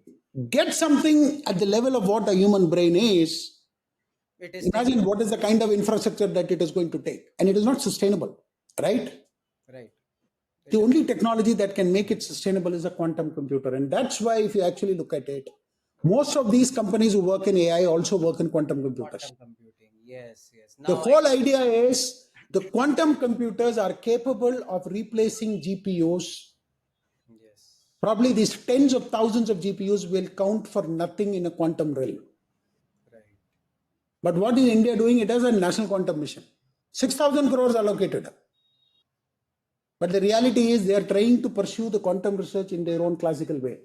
Speaker 2: get something at the level of what a human brain is,
Speaker 1: It is
Speaker 2: imagine
Speaker 1: taking.
Speaker 2: what is the kind of infrastructure that it is going to take. And it is not sustainable, right?
Speaker 1: Right.
Speaker 2: The only technology that can make it sustainable is a quantum computer. And that's why, if you actually look at it, most of these companies who work in AI also work in quantum computers.
Speaker 1: Quantum computing. Yes, yes.
Speaker 2: The
Speaker 1: Now
Speaker 2: whole idea is the quantum computers are capable of replacing GPUs.
Speaker 1: yes.
Speaker 2: Probably these tens of thousands of GPUs will count for nothing in a quantum realm.
Speaker 1: Right.
Speaker 2: But what is India doing? It has a national quantum mission. 6,000 crores allocated. But the reality is they are trying to pursue the quantum research in their own classical way.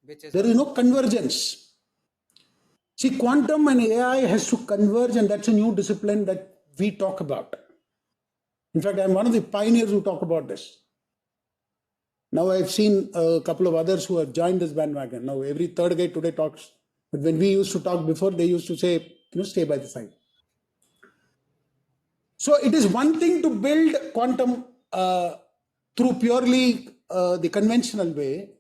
Speaker 1: Which is
Speaker 2: There is no convergence. See, quantum and AI has to converge, and that's a new discipline that we talk about. In fact, I'm one of the pioneers who talk about this. Now I've seen a couple of others who have joined this bandwagon. Now every third guy today talks. But when we used to talk before, they used to say, stay by the side. So it is one thing to build quantum through purely the conventional way.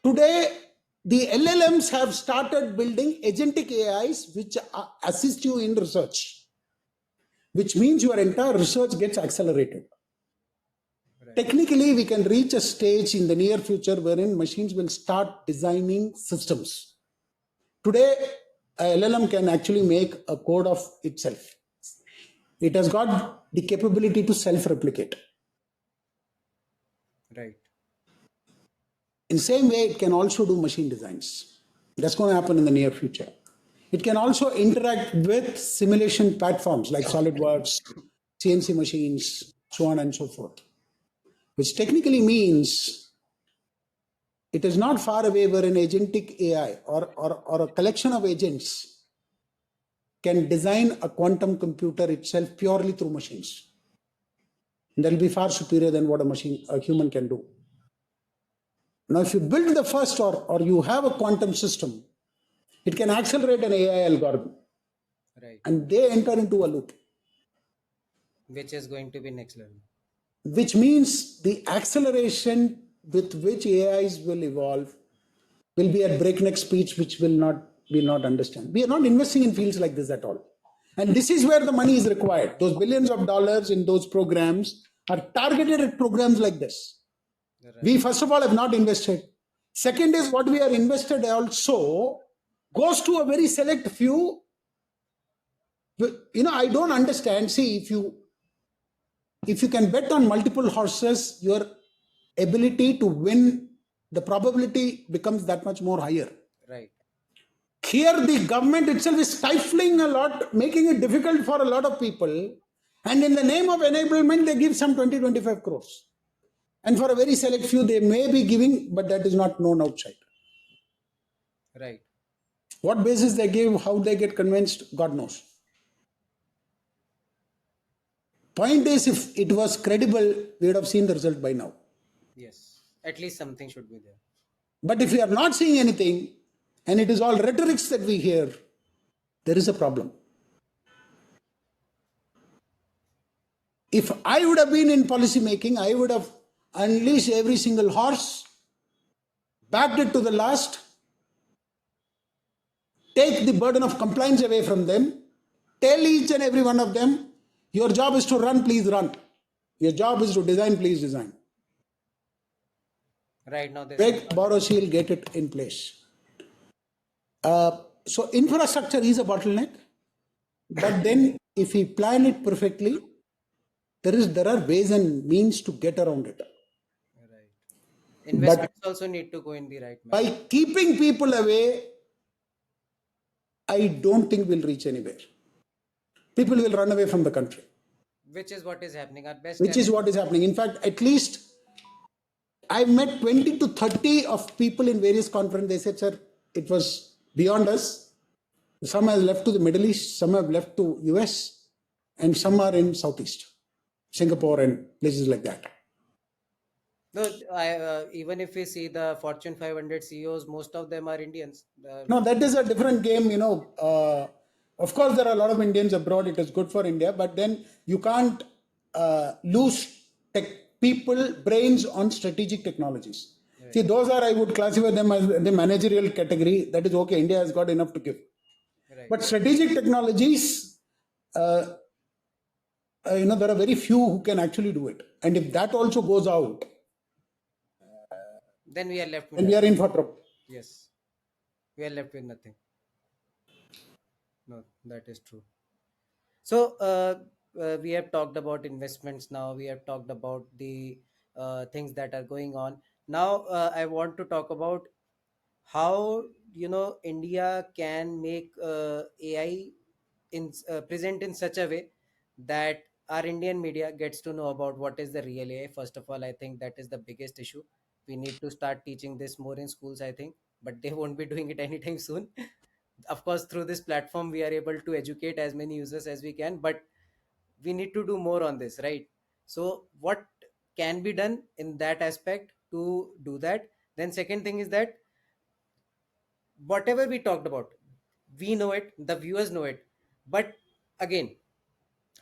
Speaker 2: Today, the LLMs have started building agentic AIs which assist you in research, which means your entire research gets accelerated.
Speaker 1: Right.
Speaker 2: Technically, we can reach a stage in the near future wherein machines will start designing systems. Today, a LLM can actually make a code of itself. It has got the capability to self-replicate.
Speaker 1: Right.
Speaker 2: In the same way, it can also do machine designs. That's going to happen in the near future. It can also interact with simulation platforms like SolidWorks, CNC machines, so on and so forth, which technically means it is not far away where an agentic AI or a collection of agents can design a quantum computer itself purely through machines. And that will be far superior than what a human can do. Now, if you build the first or you have a quantum system, it can accelerate an AI algorithm.
Speaker 1: Right.
Speaker 2: And they enter into a loop.
Speaker 1: Which is going to be next level.
Speaker 2: Which means the acceleration with which AIs will evolve will be at breakneck speeds, which will not understand. We are not investing in fields like this at all. And this is where the money is required. Those billions of dollars in those programs are targeted at programs like this.
Speaker 1: Right.
Speaker 2: We, first of all, have not invested. Second is what we are invested also goes to a very select few. I don't understand. See, if you can bet on multiple horses, your ability to win, the probability becomes that much more higher.
Speaker 1: Right.
Speaker 2: Here, the government itself is stifling a lot, making it difficult for a lot of people. And in the name of enablement, they give some 20-25 crores. And for a very select few, they may be giving, but that is not known outside.
Speaker 1: Right.
Speaker 2: What basis they give, how they get convinced, God knows. Point is, if it was credible, we would have seen the result by now.
Speaker 1: Yes. At least something should be there.
Speaker 2: But if we are not seeing anything, and it is all rhetorics that we hear, there is a problem. If I would have been in policy making, I would have unleashed every single horse, backed it to the last, take the burden of compliance away from them, tell each and every one of them, your job is to run, please run. Your job is to design, please design.
Speaker 1: Right now, there's
Speaker 2: Beg, borrow, seal, get it in place. So infrastructure is a bottleneck, but then if we plan it perfectly, there are ways and means to get around it.
Speaker 1: right. Investments also need to go in the right manner.
Speaker 2: By keeping people away, I don't think we'll reach anywhere. People will run away from the country.
Speaker 1: Which is what is happening. Our best
Speaker 2: Which is what is happening. In fact, at least I've met 20 to 30 of people in various conferences. They said, sir, it was beyond us. Some have left to the Middle East, some have left to US, and some are in Southeast, Singapore and places like that.
Speaker 1: No, even if we see the Fortune 500 CEOs, most of them are Indians.
Speaker 2: No, that is a different game, of course, there are a lot of Indians abroad. It is good for India, but then you can't lose people, brains on strategic technologies. Right. See, those are, I would classify them as the managerial category. That is okay. India has got enough to give. Right. But strategic technologies, there are very few who can actually do it. And if that also goes out,
Speaker 1: then we are left with
Speaker 2: and we are in for trouble.
Speaker 1: Yes. We are left with nothing. No, that is true. So we have talked about investments now. We have talked about the things that are going on. Now I want to talk about how India can make AI present in such a way that our Indian media gets to know about what is the real AI. First of all, I think that is the biggest issue. We need to start teaching this more in schools, I think, but they won't be doing it anytime soon. Of course, through this platform we are able to educate as many users as we can, but we need to do more on this, right? So what can be done in that aspect to do that? Then second thing is that whatever we talked about, we know it, the viewers know it, but again,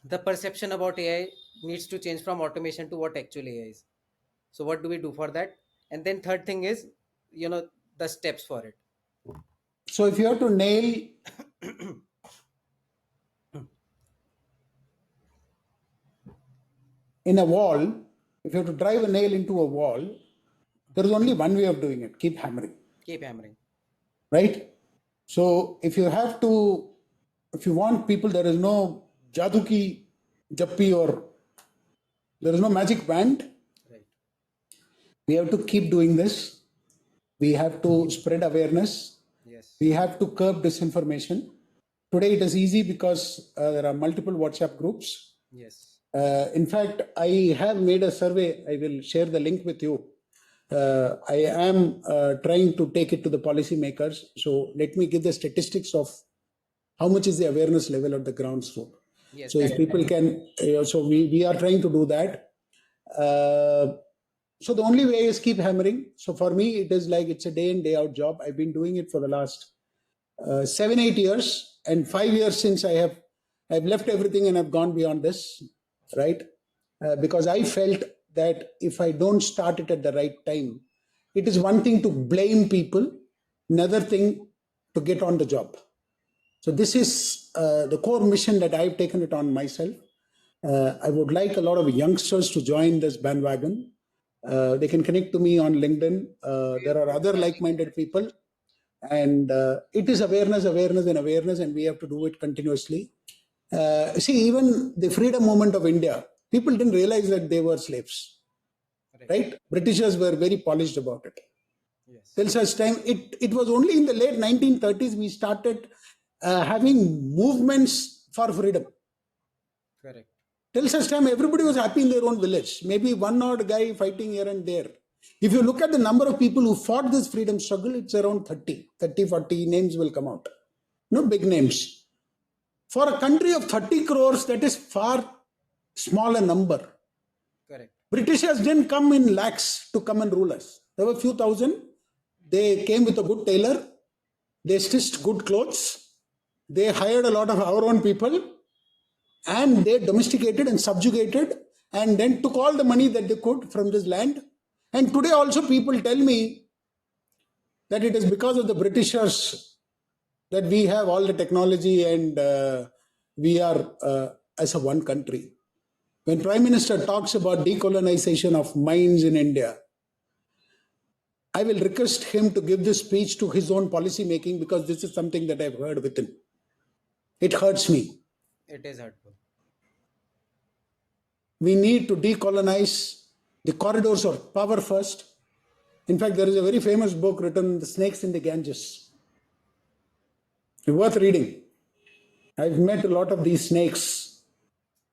Speaker 1: the perception about AI needs to change from automation to what actually AI is. So what do we do for that? And then third thing is, the steps for it.
Speaker 2: So if you have to nail in a wall, if you have to drive a nail into a wall, there is only one way of doing it. Keep hammering.
Speaker 1: Keep hammering.
Speaker 2: Right? So if you want people, there is no jaduki, jappi, or there is no magic wand.
Speaker 1: Right.
Speaker 2: We have to keep doing this. We have to spread awareness.
Speaker 1: Yes.
Speaker 2: We have to curb disinformation. Today it is easy because there are multiple WhatsApp groups.
Speaker 1: Yes.
Speaker 2: In fact, I have made a survey. I will share the link with you. I am trying to take it to the policymakers. So let me give the statistics of how much is the awareness level at the ground floor.
Speaker 1: Yes,
Speaker 2: so if people can, so we are trying to do that. So the only way is keep hammering. So for me, it is like it's a day in, day out job. I've been doing it for the last 7-8 years, and 5 years since I've left everything and I've gone beyond this, right? Because I felt that if I don't start it at the right time, it is one thing to blame people, another thing to get on the job. So this is the core mission that I've taken it on myself. I would like a lot of youngsters to join this bandwagon. They can connect to me on LinkedIn. There are other like-minded people. And it is awareness, and we have to do it continuously. See, even the freedom movement of India, people didn't realize that they were slaves, right? Britishers were very polished about it.
Speaker 1: Yes.
Speaker 2: Till such time, it was only in the late 1930s we started having movements for freedom.
Speaker 1: Correct.
Speaker 2: Till such time, everybody was happy in their own village. Maybe one odd guy fighting here and there. If you look at the number of people who fought this freedom struggle, it's around 40 names will come out. No big names. For a country of 30 crores, that is far smaller number.
Speaker 1: Correct.
Speaker 2: Britishers didn't come in lakhs to come and rule us. There were a few thousand. They came with a good tailor. They stitched good clothes. They hired a lot of our own people. And they domesticated and subjugated and then took all the money that they could from this land. And today also people tell me that it is because of the Britishers that we have all the technology and we are as a one country. When Prime Minister talks about decolonization of mines in India, I will request him to give this speech to his own policy making, because this is something that I've heard within. It hurts me.
Speaker 1: It is hurtful.
Speaker 2: We need to decolonize the corridors of power first. In fact, there is a very famous book written, The Snakes in the Ganges. It's worth reading. I've met a lot of these snakes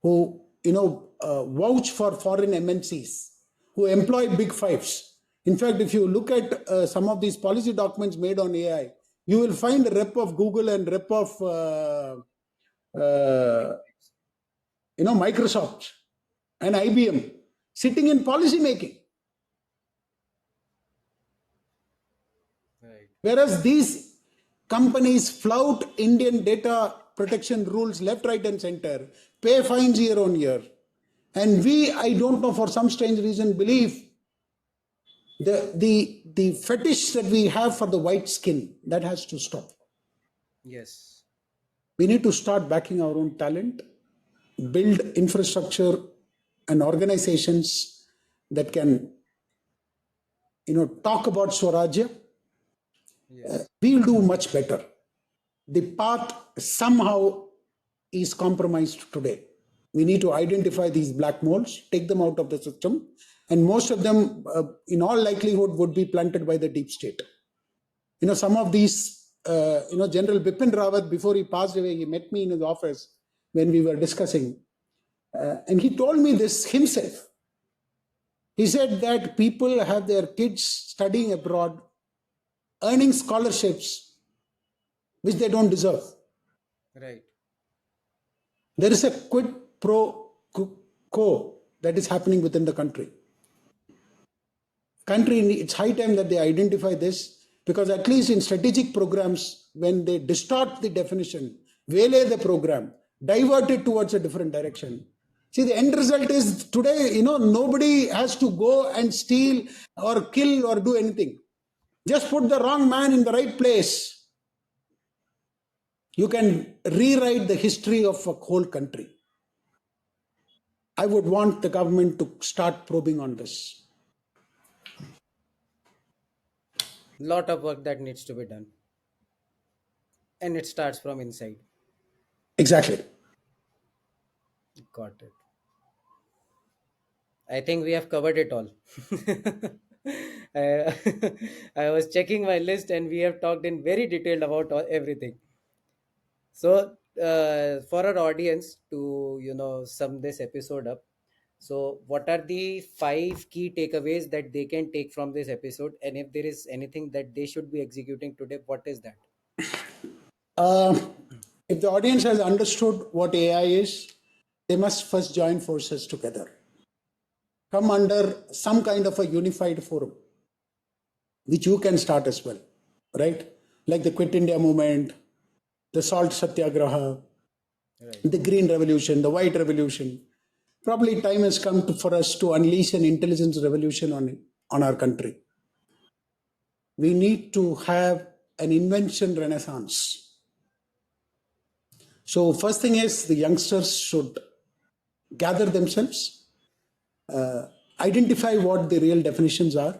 Speaker 2: who, vouch for foreign MNCs, who employ big fives. In fact, if you look at some of these policy documents made on AI, you will find a rep of Google and rep of, Microsoft and IBM sitting in policy making.
Speaker 1: Right.
Speaker 2: Whereas these companies flout Indian data protection rules left, right, and center, pay fines year on year. And we, I don't know, for some strange reason, believe the fetish that we have for the white skin, that has to stop.
Speaker 1: Yes.
Speaker 2: We need to start backing our own talent, build infrastructure and organizations that can, talk about Swarajya.
Speaker 1: Yes.
Speaker 2: We'll do much better. The path somehow is compromised today. We need to identify these black moles, take them out of the system, and most of them, in all likelihood, would be planted by the deep state. Some of these, General Bipin Rawat, before he passed away, he met me in his office when we were discussing, and he told me this himself. He said that people have their kids studying abroad, earning scholarships, which they don't deserve.
Speaker 1: Right.
Speaker 2: There is a quid pro quo that is happening within the country. It's high time that they identify this, because at least in strategic programs, when they distort the definition, waylay the program, divert it towards a different direction. See, the end result is today, nobody has to go and steal or kill or do anything. Just put the wrong man in the right place. You can rewrite the history of a whole country. I would want the government to start probing on this.
Speaker 1: Lot of work that needs to be done. And it starts from inside.
Speaker 2: Exactly.
Speaker 1: Got it. I think we have covered it all. I, I was checking my list and we have talked in very detailed about everything. So, for our audience to, sum this episode up, so what are the 5 key takeaways that they can take from this episode? And if there is anything that they should be executing today, what is that?
Speaker 2: Uh, if the audience has understood what AI is, they must first join forces together. Come under some kind of a unified forum, which you can start as well, right? Like the Quit India movement, the Salt Satyagraha,
Speaker 1: Right.
Speaker 2: the Green Revolution, the White Revolution. Probably time has come for us to unleash an intelligence revolution on our country. We need to have an invention renaissance. So first thing is, the youngsters should gather themselves, identify what the real definitions are,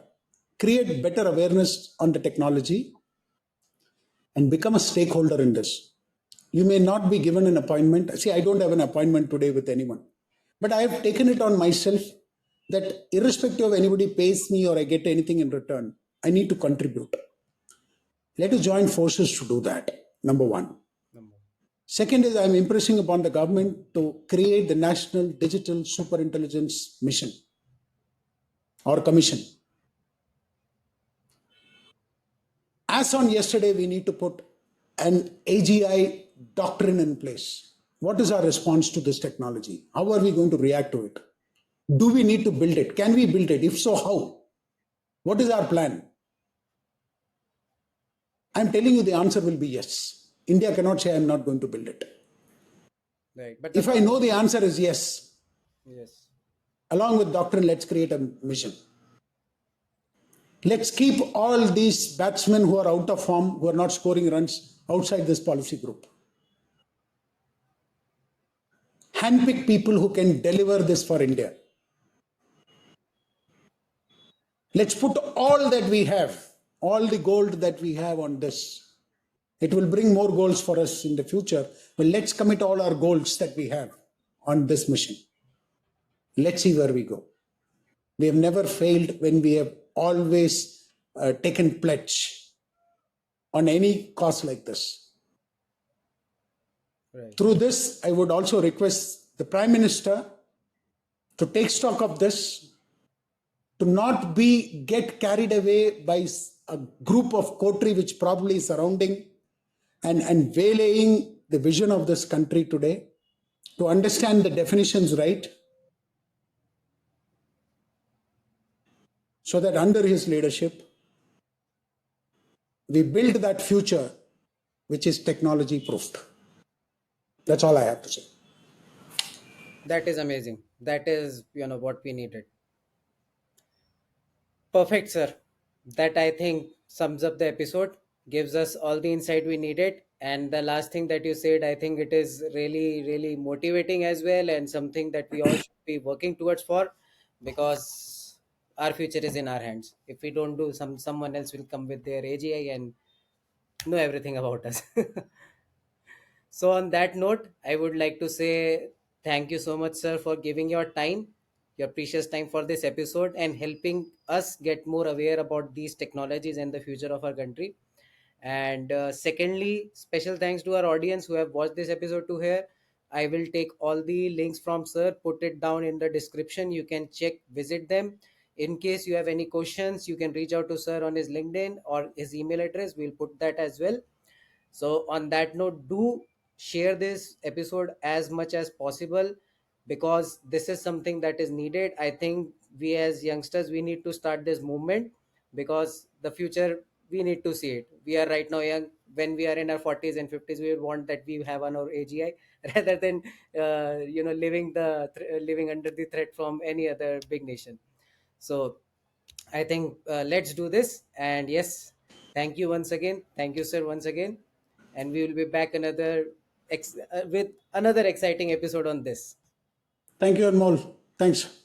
Speaker 2: create better awareness on the technology, and become a stakeholder in this. You may not be given an appointment. See, I don't have an appointment today with anyone, but I have taken it on myself that irrespective of anybody pays me or I get anything in return, I need to contribute. Let us join forces to do that. Number one.
Speaker 1: Number.
Speaker 2: Second is, I'm impressing upon the government to create the National Digital Superintelligence Mission or Commission. As on yesterday, we need to put an AGI doctrine in place. What is our response to this technology? How are we going to react to it? Do we need to build it? Can we build it? If so, how? What is our plan? I'm telling you the answer will be yes. India cannot say I'm not going to build it.
Speaker 1: Right. But the
Speaker 2: If I know
Speaker 1: problem.
Speaker 2: the answer is yes,
Speaker 1: Yes.
Speaker 2: along with doctrine, let's create a mission. Let's keep all these batsmen who are out of form, who are not scoring runs, outside this policy group. Handpick people who can deliver this for India. Let's put all that we have, all the gold that we have on this. It will bring more goals for us in the future, but let's commit all our goals that we have on this mission. Let's see where we go. We have never failed when we have always taken pledge on any cause like this.
Speaker 1: Right.
Speaker 2: Through this, I would also request the Prime Minister to take stock of this, to not be get carried away by a group of coterie which probably is surrounding and waylaying the vision of this country today, to understand the definitions right, so that under his leadership, we build that future which is technology proofed. That's all I have to say.
Speaker 1: That is amazing. That is, what we needed. Perfect, sir. That I think sums up the episode, gives us all the insight we needed. And the last thing that you said, I think it is really, really motivating as well, and something that we all should be working towards for, because our future is in our hands. If we don't do, someone else will come with their AGI and know everything about us. So, on that note, I would like to say thank you so much, sir, for giving your time, your precious time for this episode, and helping us get more aware about these technologies and the future of our country. And secondly, special thanks to our audience who have watched this episode to here. I will take all the links from sir, put it down in the description. You can check, visit them. In case you have any questions, you can reach out to sir on his LinkedIn or his email address. We'll put that as well. So, on that note, do share this episode as much as possible, because this is something that is needed. I think we as youngsters, we need to start this movement, because the future, we need to see it. We are right now young. When we are in our 40s and 50s, we would want that we have an our AGI rather than living under the threat from any other big nation. So I think let's do this. And yes, thank you once again. Thank you, sir, once again. And we will be back with another exciting episode on this.
Speaker 2: Thank you, Anmol. Thanks.